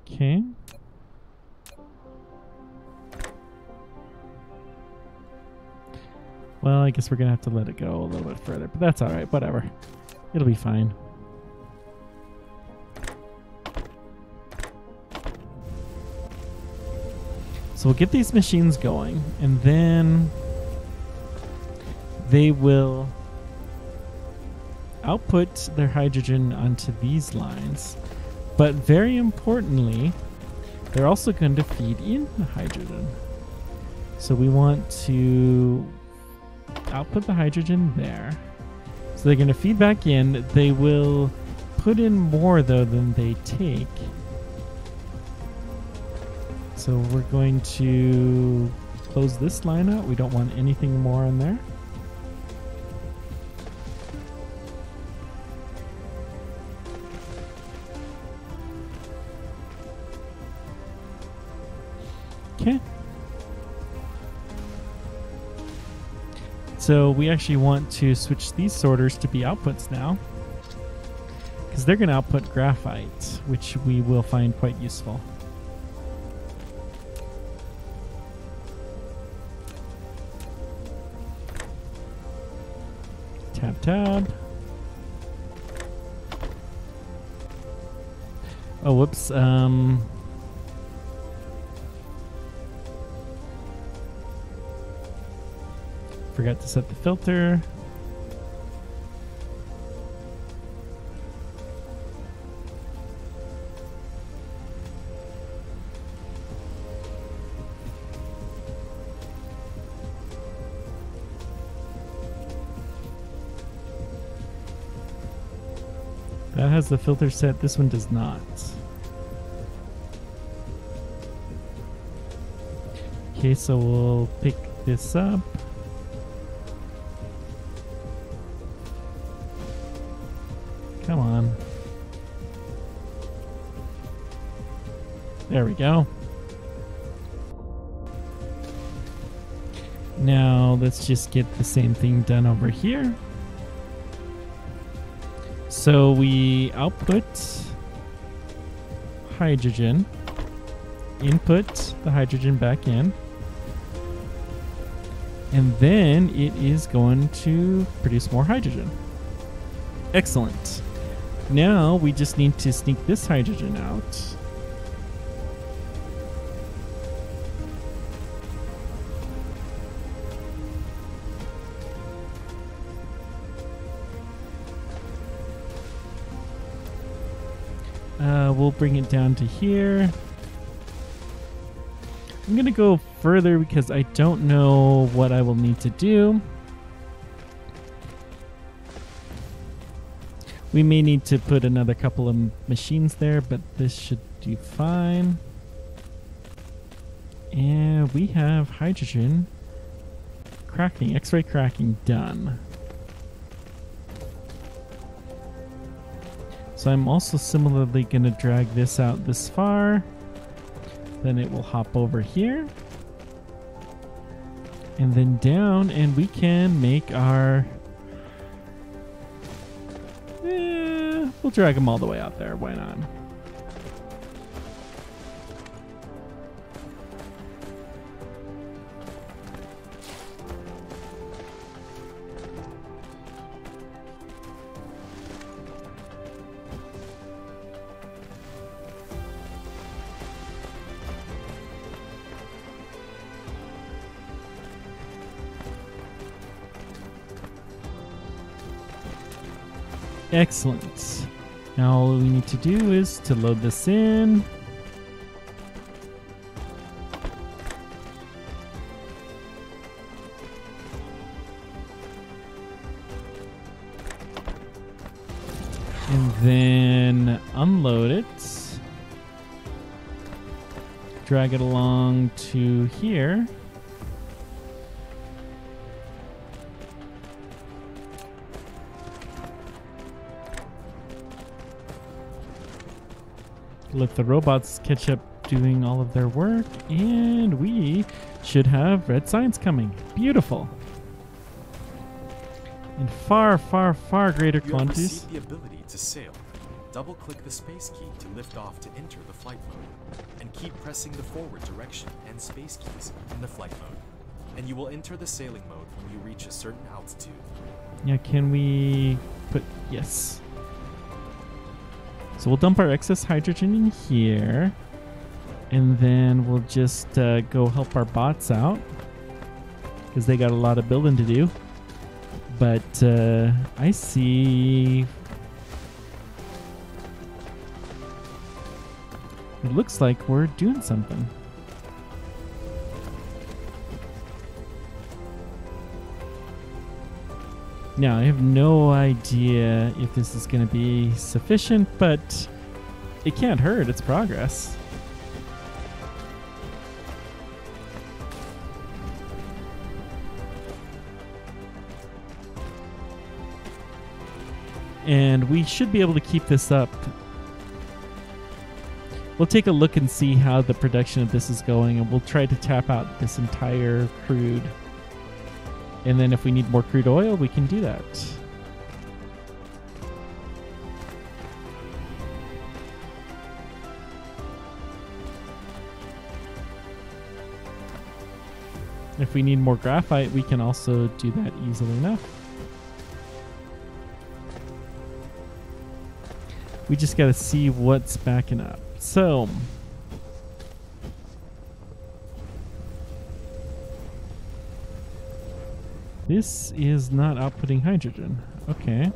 Okay. Well, I guess we're going to have to let it go a little bit further, but that's all right. Whatever. It'll be fine. So we'll get these machines going, and then they will output their hydrogen onto these lines. But very importantly, they're also going to feed in the hydrogen. So we want to output the hydrogen there. So they're going to feed back in. They will put in more, though, than they take. So we're going to close this line out. We don't want anything more in there. Okay. So we actually want to switch these sorters to be outputs now, because they're going to output graphite, which we will find quite useful. Tab, tab. Oh, whoops. Forgot to set the filter. That has the filter set. This one does not. Okay, so we'll pick this up. Come on. There we go. Now let's just get the same thing done over here. So we output hydrogen, input the hydrogen back in, and then it is going to produce more hydrogen. Excellent. Now we just need to sneak this hydrogen out. We'll bring it down to here. I'm going to go further because I don't know what I will need to do. We may need to put another couple of machines there, but this should do fine. And we have hydrogen cracking, X-ray cracking done. So I'm also similarly going to drag this out this far. Then it will hop over here. And then down, and we can make our... we'll drag them all the way out there. Why not? Excellent. Now all we need to do is to load this in. And then unload it. Drag it along to here. Let the robots catch up doing all of their work, and we should have red signs coming. Beautiful. In far, far, far greater quantities. You have received the ability to sail. Double-click the space key to lift off to enter the flight mode, and keep pressing the forward direction and space keys in the flight mode. and you will enter the sailing mode when you reach a certain altitude. Yeah, can we put... Yes. So we'll dump our excess hydrogen in here. And then we'll just go help our bots out. Because they got a lot of building to do. But I see... It looks like we're doing something. Now, I have no idea if this is going to be sufficient, but it can't hurt. It's progress. And we should be able to keep this up. We'll take a look and see how the production of this is going, and we'll try to tap out this entire crude. And then if we need more crude oil, we can do that. If we need more graphite, we can also do that easily enough. We just got to see what's backing up. So... this is not outputting hydrogen. Okay.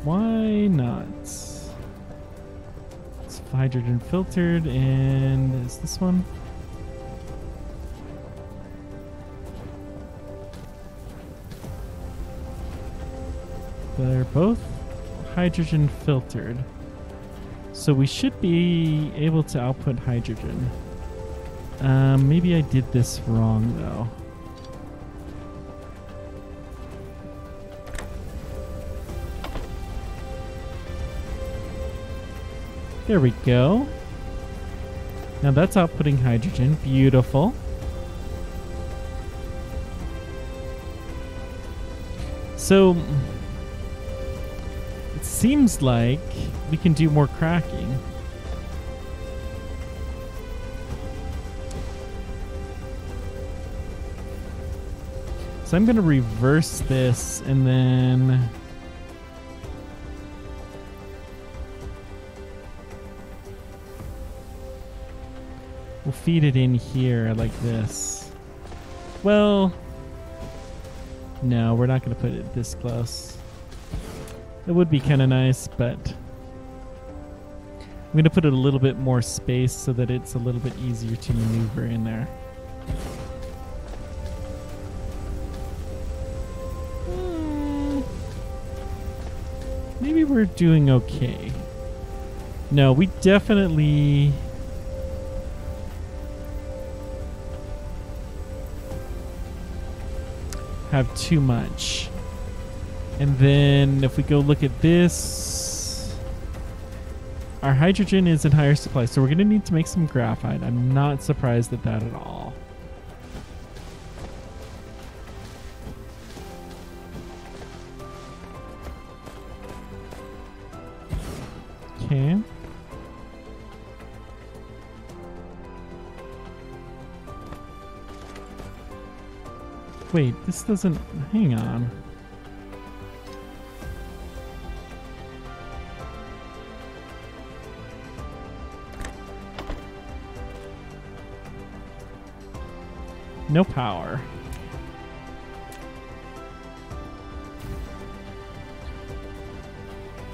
Why not? It's hydrogen filtered, and is this one? They're both hydrogen filtered. So we should be able to output hydrogen. Maybe I did this wrong, though. There we go. Now that's outputting hydrogen. Beautiful. So, it seems like we can do more cracking. So I'm going to reverse this and then... we'll feed it in here like this. Well, no, we're not going to put it this close. It would be kind of nice, but I'm going to put it a little bit more space so that it's a little bit easier to maneuver in there. Maybe we're doing okay. No, we definitely... have too much. And then if we go look at this, our hydrogen is in higher supply, so we're going to need to make some graphite. I'm not surprised at that at all. Okay. Wait, this doesn't... hang on. No power.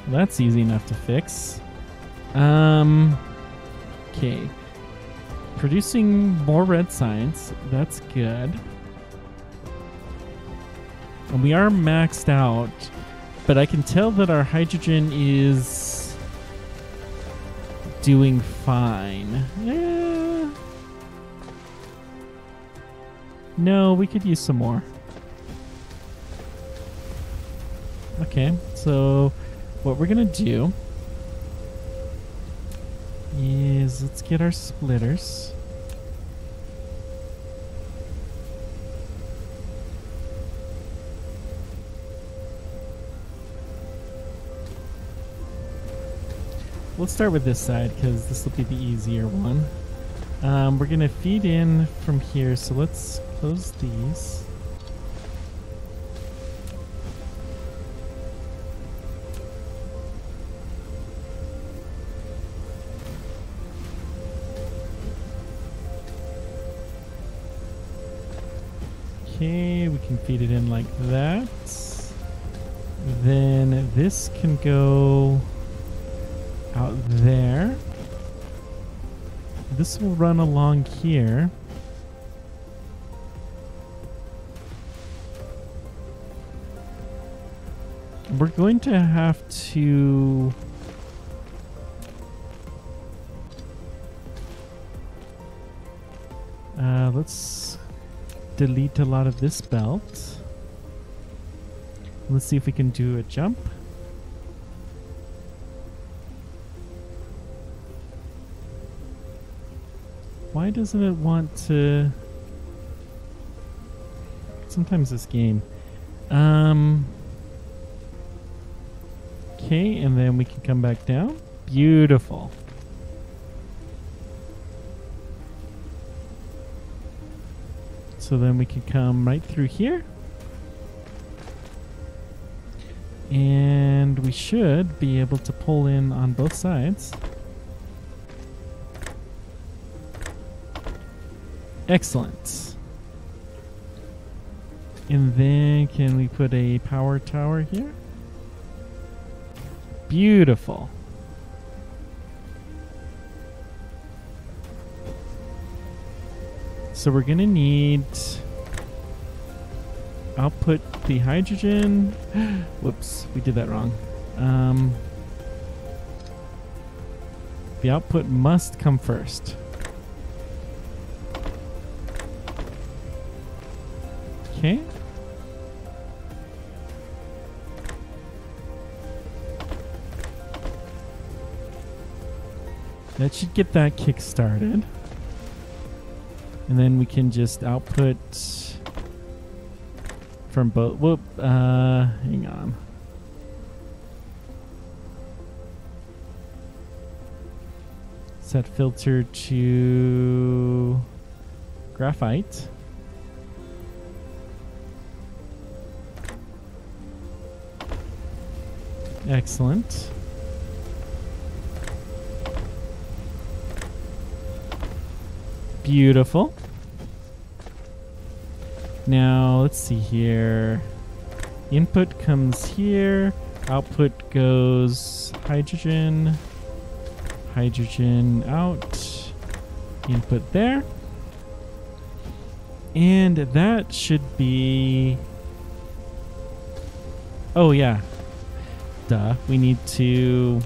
Well, that's easy enough to fix. Okay. Producing more red science. That's good. And we are maxed out, but I can tell that our hydrogen is doing fine. No, we could use some more. Okay, so what we're gonna do is let's get our splitters. let's start with this side because this will be the easier one. We're gonna feed in from here, so let's close these. Okay, we can feed it in like that. Then this can go out there. This will run along here. We're going to have to let's delete a lot of this belt. Let's see if we can do a jump. Why doesn't it want to? Sometimes this game. Okay, and then we can come back down. Beautiful. So then we can come right through here. And we should be able to pull in on both sides. Excellent. And then can we put a power tower here? Beautiful. So we're gonna need output the hydrogen. Whoops, we did that wrong. The output must come first. Okay. That should get that kick started. And then we can just output from both. Whoop, hang on. Set filter to graphite. Excellent. Beautiful. Now, let's see here. Input comes here. Output goes hydrogen. Hydrogen out. Input there. And that should be... Oh, yeah. Duh. We need to...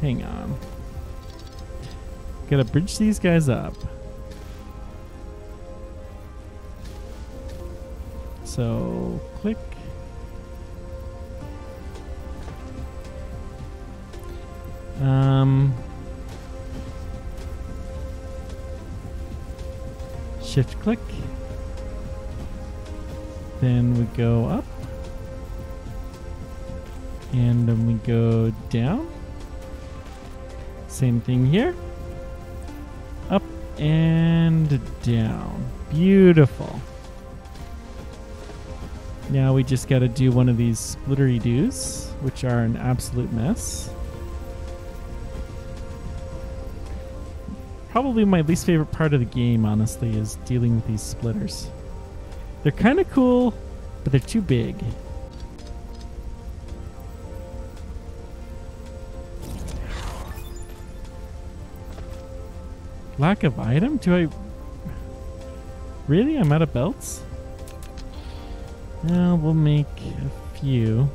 Hang on. Gotta bridge these guys up. So, click. Shift click. Then we go up. And then we go down. Same thing here. Up and down. Beautiful. Now we just got to do one of these splittery-doos, which are an absolute mess. Probably my least favorite part of the game, honestly, is dealing with these splitters. They're kind of cool, but they're too big. Lack of item? Do I... Really? I'm out of belts? Well, we'll make a few.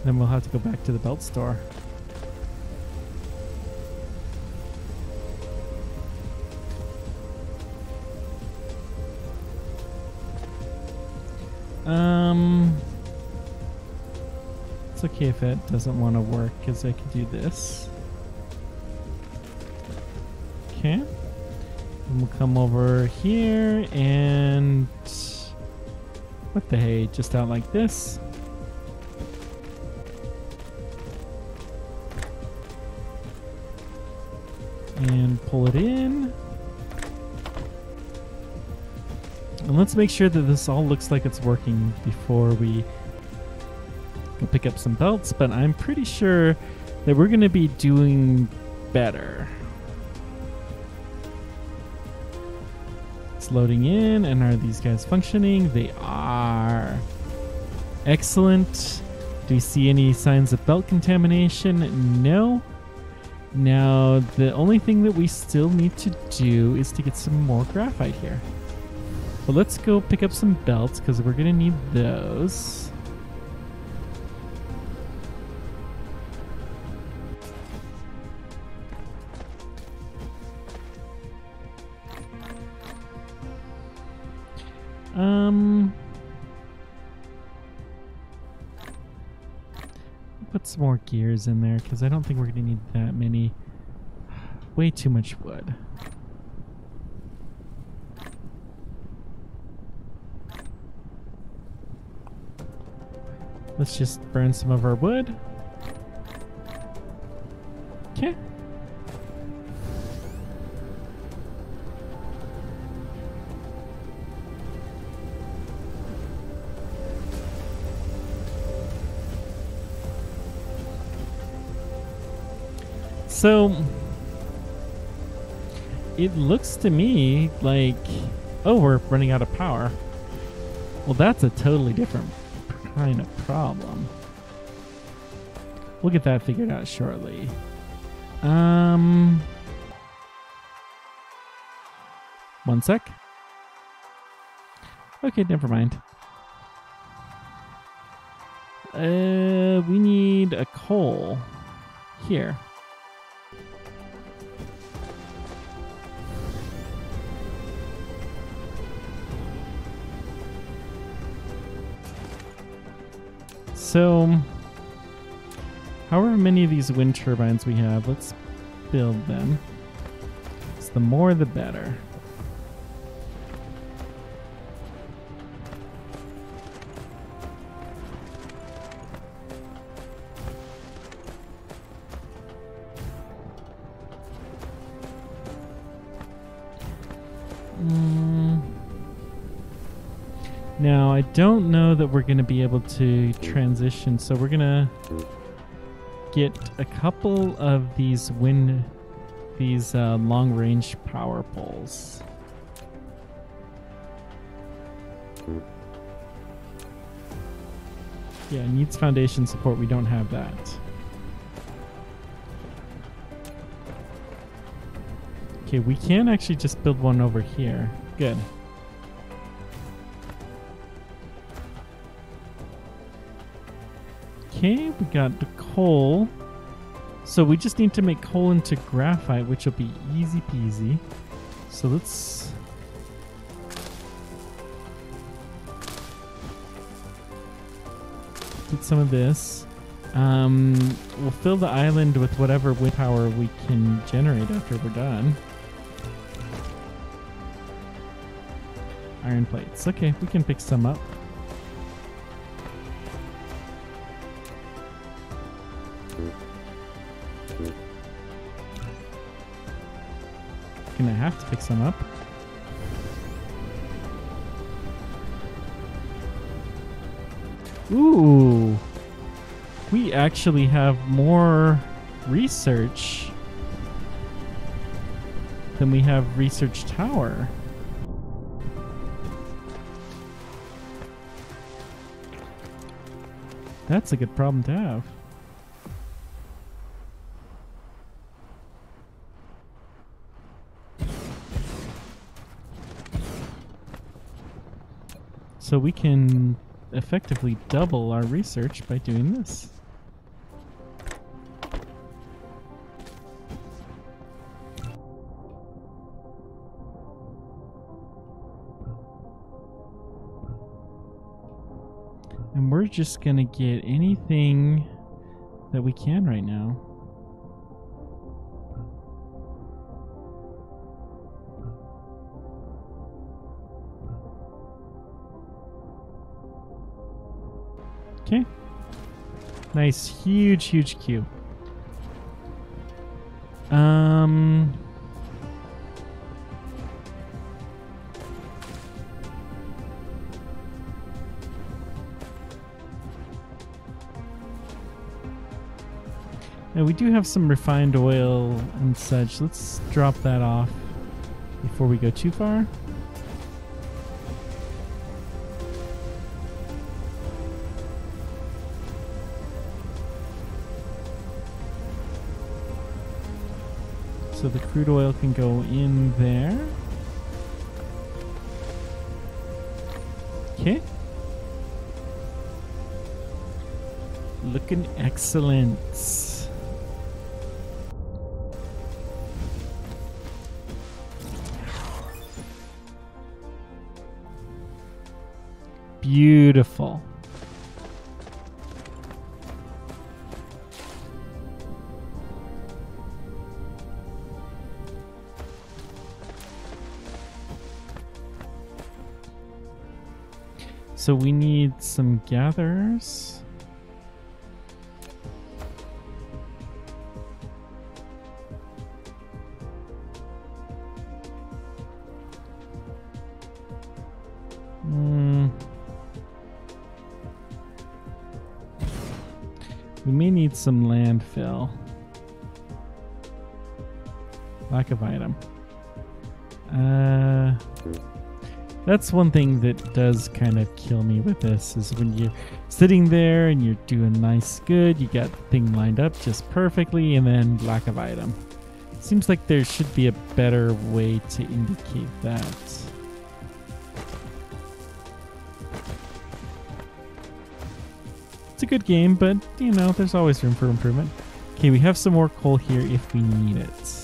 Then we'll have to go back to the belt store. It's okay if it doesn't want to work, because I can do this. Okay. And we'll come over here and What the hey? Just out like this. And pull it in. And let's make sure that this all looks like it's working before we go pick up some belts, but I'm pretty sure that we're going to be doing better. It's loading in, and are these guys functioning? They are. Excellent. Do we see any signs of belt contamination? No. Now, the only thing that we still need to do is to get some more graphite here. But let's go pick up some belts because we're going to need those. Put some more gears in there because I don't think we're going to need that many. Way too much wood. Let's just burn some of our wood. Okay. So it looks to me like, oh, we're running out of power. Well, that's a totally different kind of problem. We'll get that figured out shortly. One sec. Okay, never mind. We need a coal here. So, however many of these wind turbines we have, let's build them. So the more the better. Now, I don't know that we're going to be able to transition, so we're going to get a couple of these long-range power poles. Yeah, it needs foundation support. We don't have that. Okay, we can actually just build one over here. Good. Okay, we got the coal. So we just need to make coal into graphite, which will be easy peasy. So let's... get some of this. We'll fill the island with whatever wind power we can generate after we're done. Iron plates. Okay, we can pick some up. Gonna have to pick some up. Ooh, we actually have more research than we have research tower. That's a good problem to have. So we can effectively double our research by doing this. And we're just gonna get anything that we can right now. Okay. Nice, huge queue. Now we do have some refined oil and such. Let's drop that off before we go too far. So the crude oil can go in there. Okay. Looking excellent. Beautiful. So we need some gatherers. We may need some landfill. Lack of item. That's one thing that does kind of kill me with this, is when you're sitting there and you're doing nice, good, you got the thing lined up just perfectly, and then lack of item. Seems like there should be a better way to indicate that. It's a good game, but, you know, there's always room for improvement. Okay, we have some more coal here if we need it.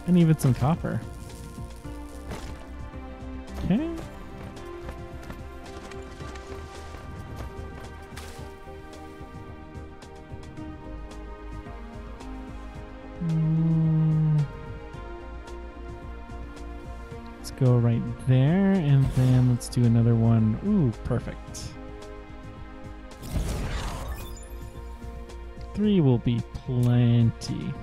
And even some copper. Okay. Let's go right there, and then let's do another one. Ooh, perfect. 3 will be plenty.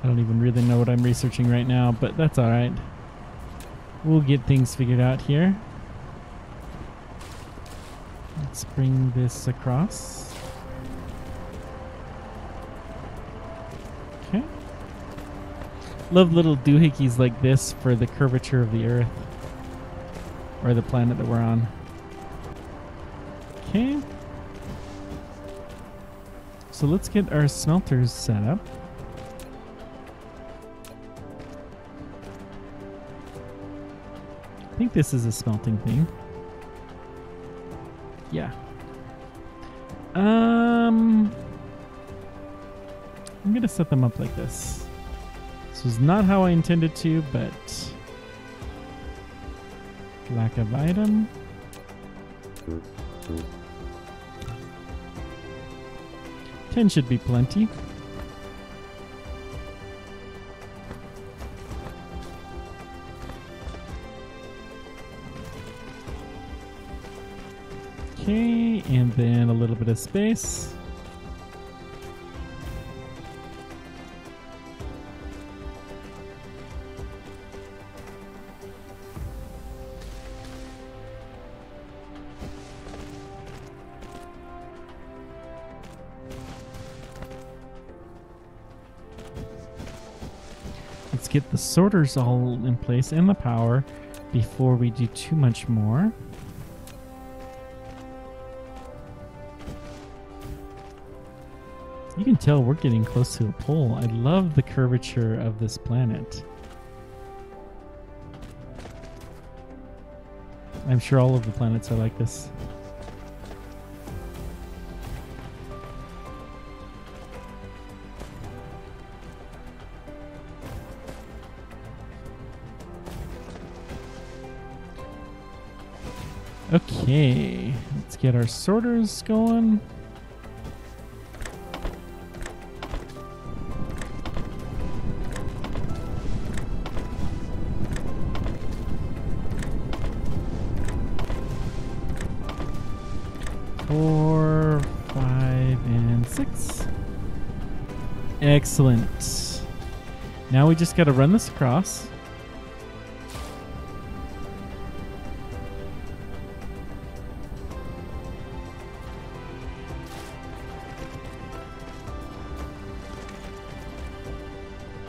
I don't even really know what I'm researching right now, but that's all right. We'll get things figured out here. Let's bring this across. Okay. Love little doohickeys like this for the curvature of the Earth. Or the planet that we're on. Okay. So let's get our smelters set up. I think this is a smelting thing. Yeah. I'm gonna set them up like this. This was not how I intended to, but lack of item. Ten should be plenty. Okay, and then a little bit of space. Let's get the sorters all in place and the power before we do too much more. You can tell we're getting close to a pole. I love the curvature of this planet. I'm sure all of the planets are like this. Okay, let's get our sorters going. 4, 5, and 6. Excellent. Now we just got to run this across.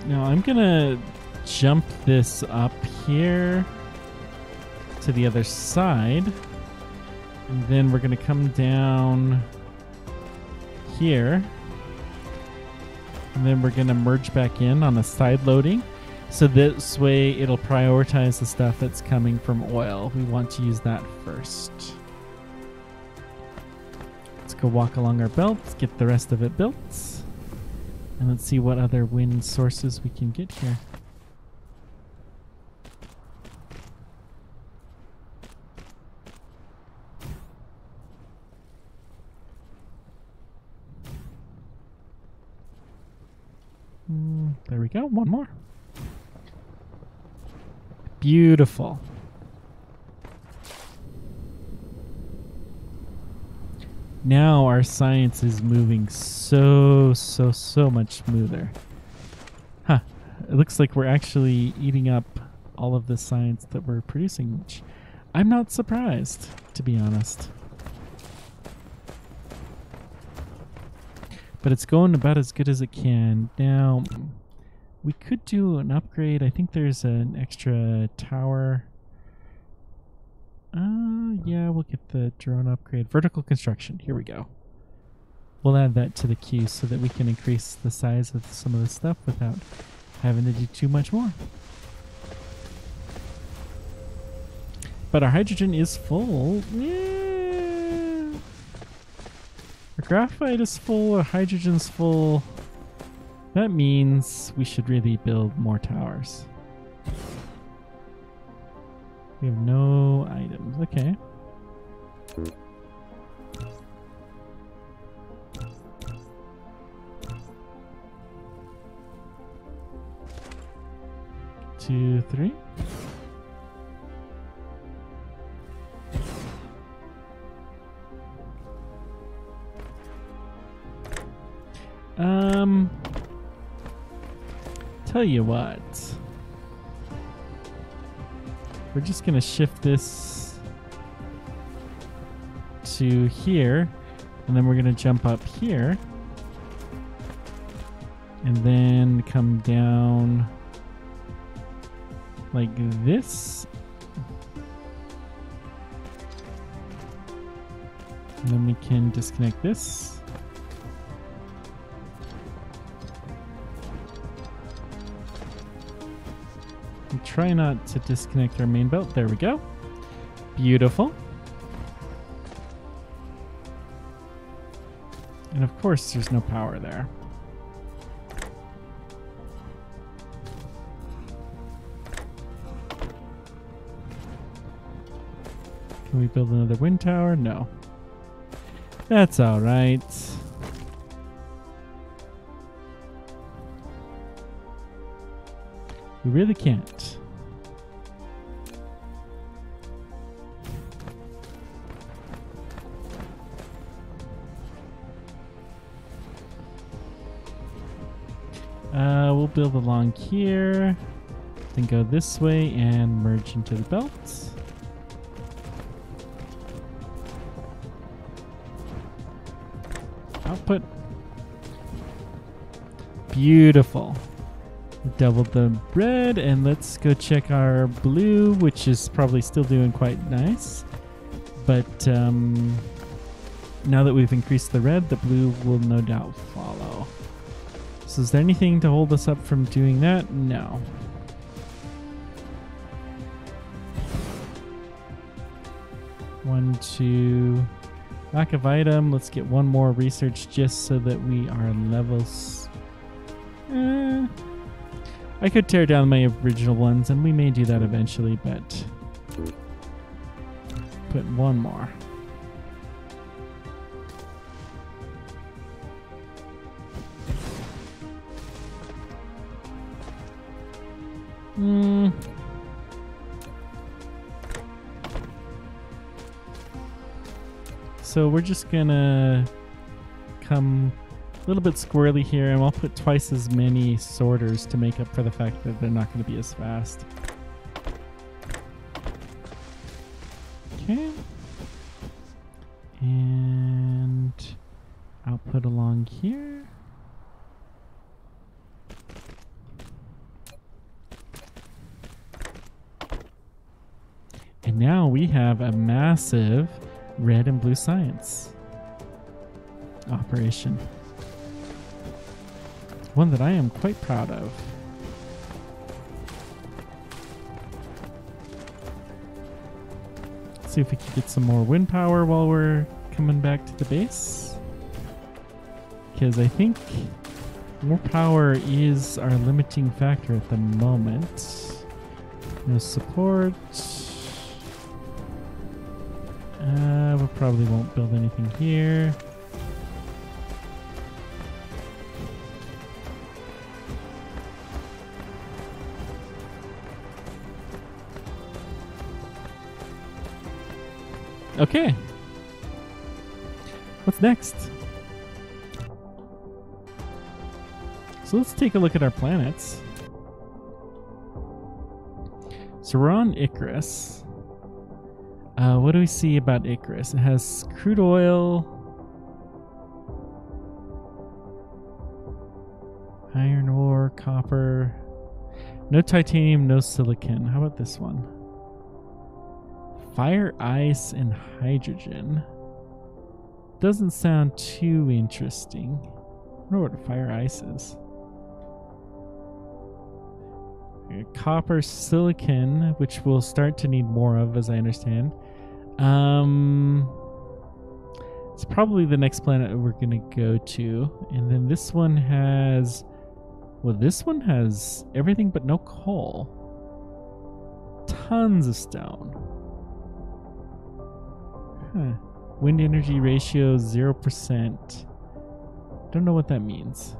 Now I'm gonna jump this up here to the other side, and then we're gonna come down here, and then we're gonna merge back in on a side loading, so this way it'll prioritize the stuff that's coming from oil. We want to use that first. Let's go walk along our belt, get the rest of it built. And let's see what other wind sources we can get here. There we go. One more. Beautiful. Now our science is moving so much smoother. Huh. It looks like we're actually eating up all of the science that we're producing, which I'm not surprised, to be honest. But it's going about as good as it can. Now, we could do an upgrade. I think there's an extra tower. Yeah, we'll get the drone upgrade. Vertical construction. Here we go. We'll add that to the queue so that we can increase the size of some of the stuff without having to do too much more. But our hydrogen is full. Yeah. Our graphite is full. Our hydrogen's full. That means we should really build more towers. We have no items. Okay. Two, three. Tell you what. We're just gonna shift this to here, and then we're gonna jump up here, and then come down like this. And then we can disconnect this. And try not to disconnect our main belt. There we go. Beautiful. And of course, there's no power there. Can we build another wind tower? No. That's all right. We really can't. We'll build along here, then go this way and merge into the belt. Output. Beautiful. Doubled the red, and let's go check our blue, which is probably still doing quite nice. But now that we've increased the red, the blue will no doubt follow. So is there anything to hold us up from doing that? No. One, two. Lack of item. Let's get one more research just so that we are levels. I could tear down my original ones, and we may do that eventually, but put one more. So we're just gonna come a little bit squirrely here, and I'll put twice as many sorters to make up for the fact that they're not going to be as fast. Okay. And output along here. And now we have a massive red and blue science operation. One that I am quite proud of. Let's see if we can get some more wind power while we're coming back to the base. Because I think more power is our limiting factor at the moment. No support. We probably won't build anything here. Okay. What's next? So let's take a look at our planets. So we're on Icarus. What do we see about Icarus? It has crude oil, iron ore, copper, no titanium, no silicon. How about this one? Fire, ice, and hydrogen. Doesn't sound too interesting. I wonder what fire ice is. Copper, silicon, which we'll start to need more of, as I understand. It's probably the next planet we're gonna go to, and then this one has. Well, this one has everything but no coal. Tons of stone. Huh. Wind energy ratio 0%. Don't know what that means.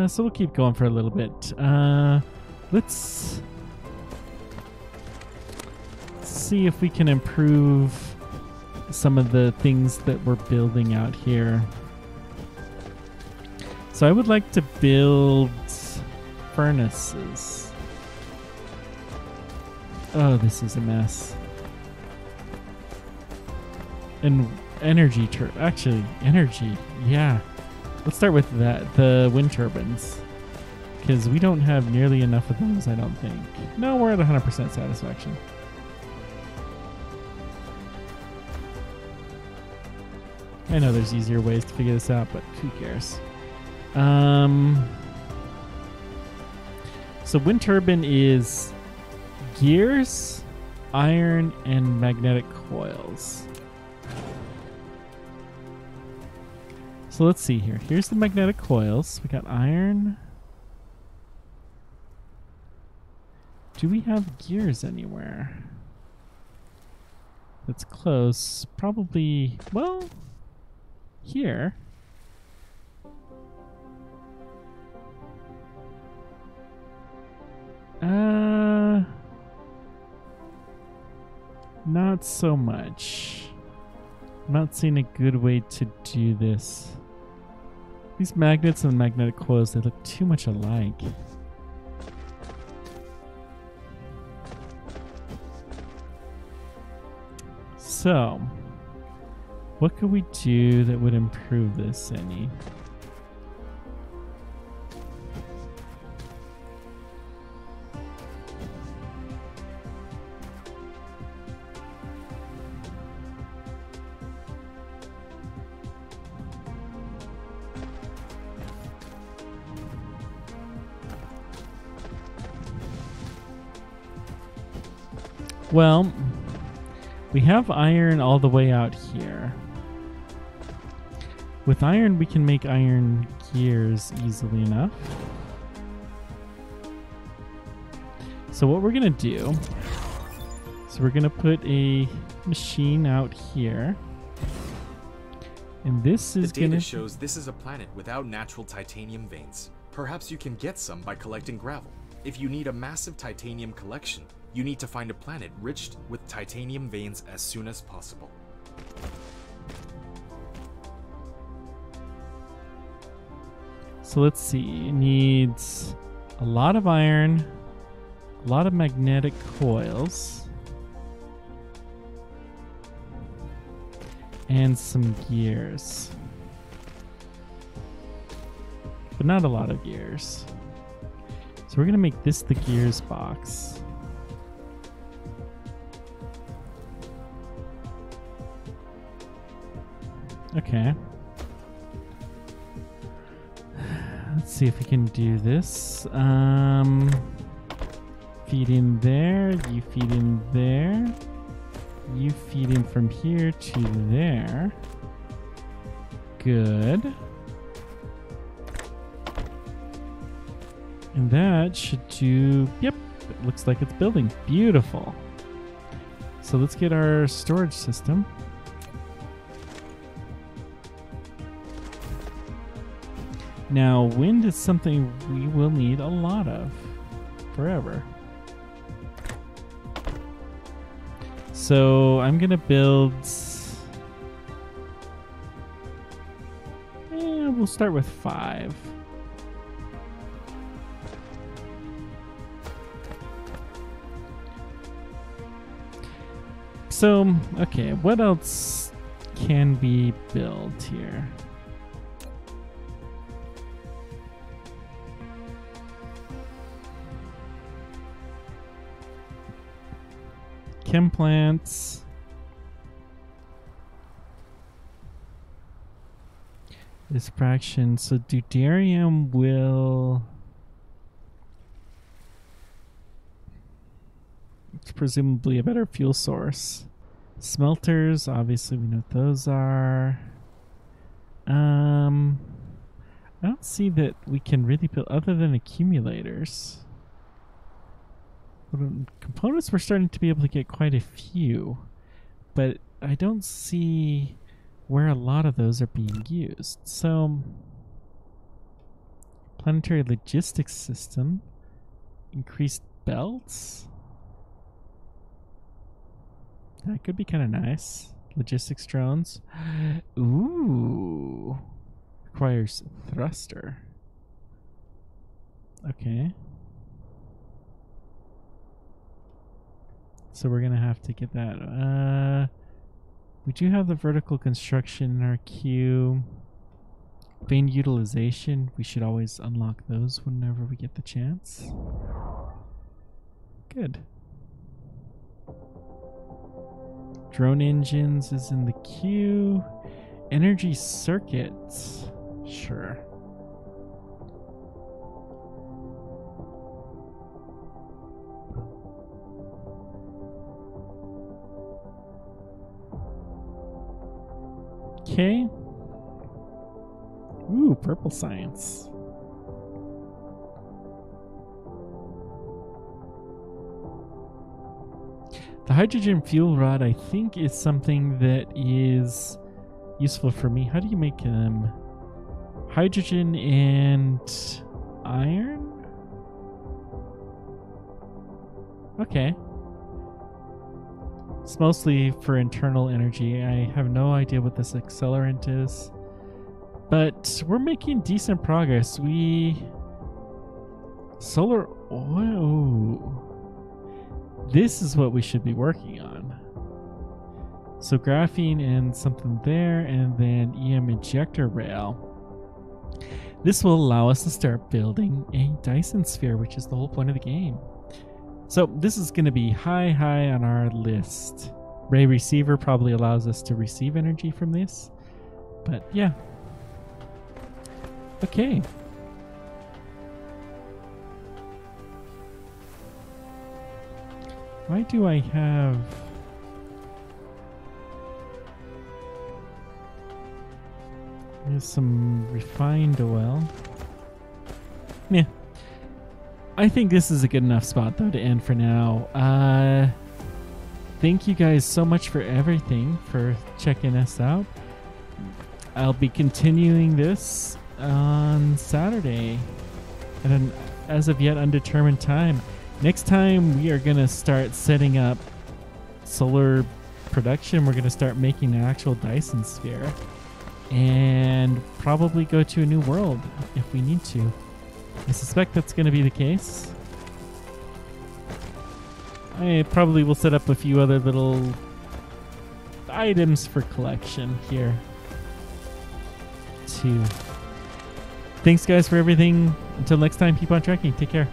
So we'll keep going for a little bit. Let's see if we can improve some of the things that we're building out here. So I would like to build furnaces. Oh, this is a mess. And energy actually, energy. Yeah. Let's start with that, the wind turbines. Because we don't have nearly enough of those, I don't think. No, we're at 100% satisfaction. I know there's easier ways to figure this out, but who cares? So wind turbine is gears, iron, and magnetic coils. So let's see here. Here's the magnetic coils. We got iron. Do we have gears anywhere? That's close. Probably, well, here. Not so much. I'm not seeing a good way to do this. These magnets and magnetic coils, they look too much alike. So, what could we do that would improve this any? Well, we have iron all the way out here. With iron, we can make iron gears easily enough. So what we're going to do is we're going to put a machine out here. And this The is data gonna... shows this is a planet without natural titanium veins. Perhaps you can get some by collecting gravel. If you need a massive titanium collection, you need to find a planet rich with titanium veins as soon as possible. So let's see. It needs a lot of iron, a lot of magnetic coils, and some gears. But not a lot of gears. So we're going to make this the gears box. Okay. Let's see if we can do this. Feed in there. You feed in there. You feed in from here to there. Good. And that should do... Yep, it looks like it's building. Beautiful. So let's get our storage system. Now, wind is something we will need a lot of forever. So I'm going to build... we'll start with 5. So, okay, what else can be built here? Chem plants. This fraction. So deuterium will... It's presumably a better fuel source. Smelters, obviously we know what those are. I don't see that we can really build other than accumulators. Components we're starting to be able to get quite a few, but I don't see where a lot of those are being used. So, planetary logistics system, increased belts. That could be kind of nice. Logistics drones. Ooh. Requires thruster. Okay. So we're going to have to get that. We do have the vertical construction in our queue. Vein utilization. We should always unlock those whenever we get the chance. Good. Drone engines is in the queue. Energy circuits. Sure. Okay. Ooh, purple science. The hydrogen fuel rod, I think, is something that is useful for me. How do you make them? Hydrogen and iron? Okay. It's mostly for internal energy. I have no idea what this accelerant is. But we're making decent progress. Solar oil. This is what we should be working on. So graphene and something there, and then EM injector rail. This will allow us to start building a Dyson Sphere, which is the whole point of the game. So this is going to be high on our list. Ray receiver probably allows us to receive energy from this. But yeah. Okay. Why do I have... There's some refined oil. Yeah. I think this is a good enough spot, though, to end for now. Thank you guys so much for everything, for checking us out. I'll be continuing this on Saturday at an as of yet undetermined time. Next time we are going to start setting up solar production. We're going to start making an actual Dyson Sphere and probably go to a new world if we need to. I suspect that's going to be the case. I probably will set up a few other little items for collection here too. Thanks guys for everything. Until next time, keep on trekking. Take care.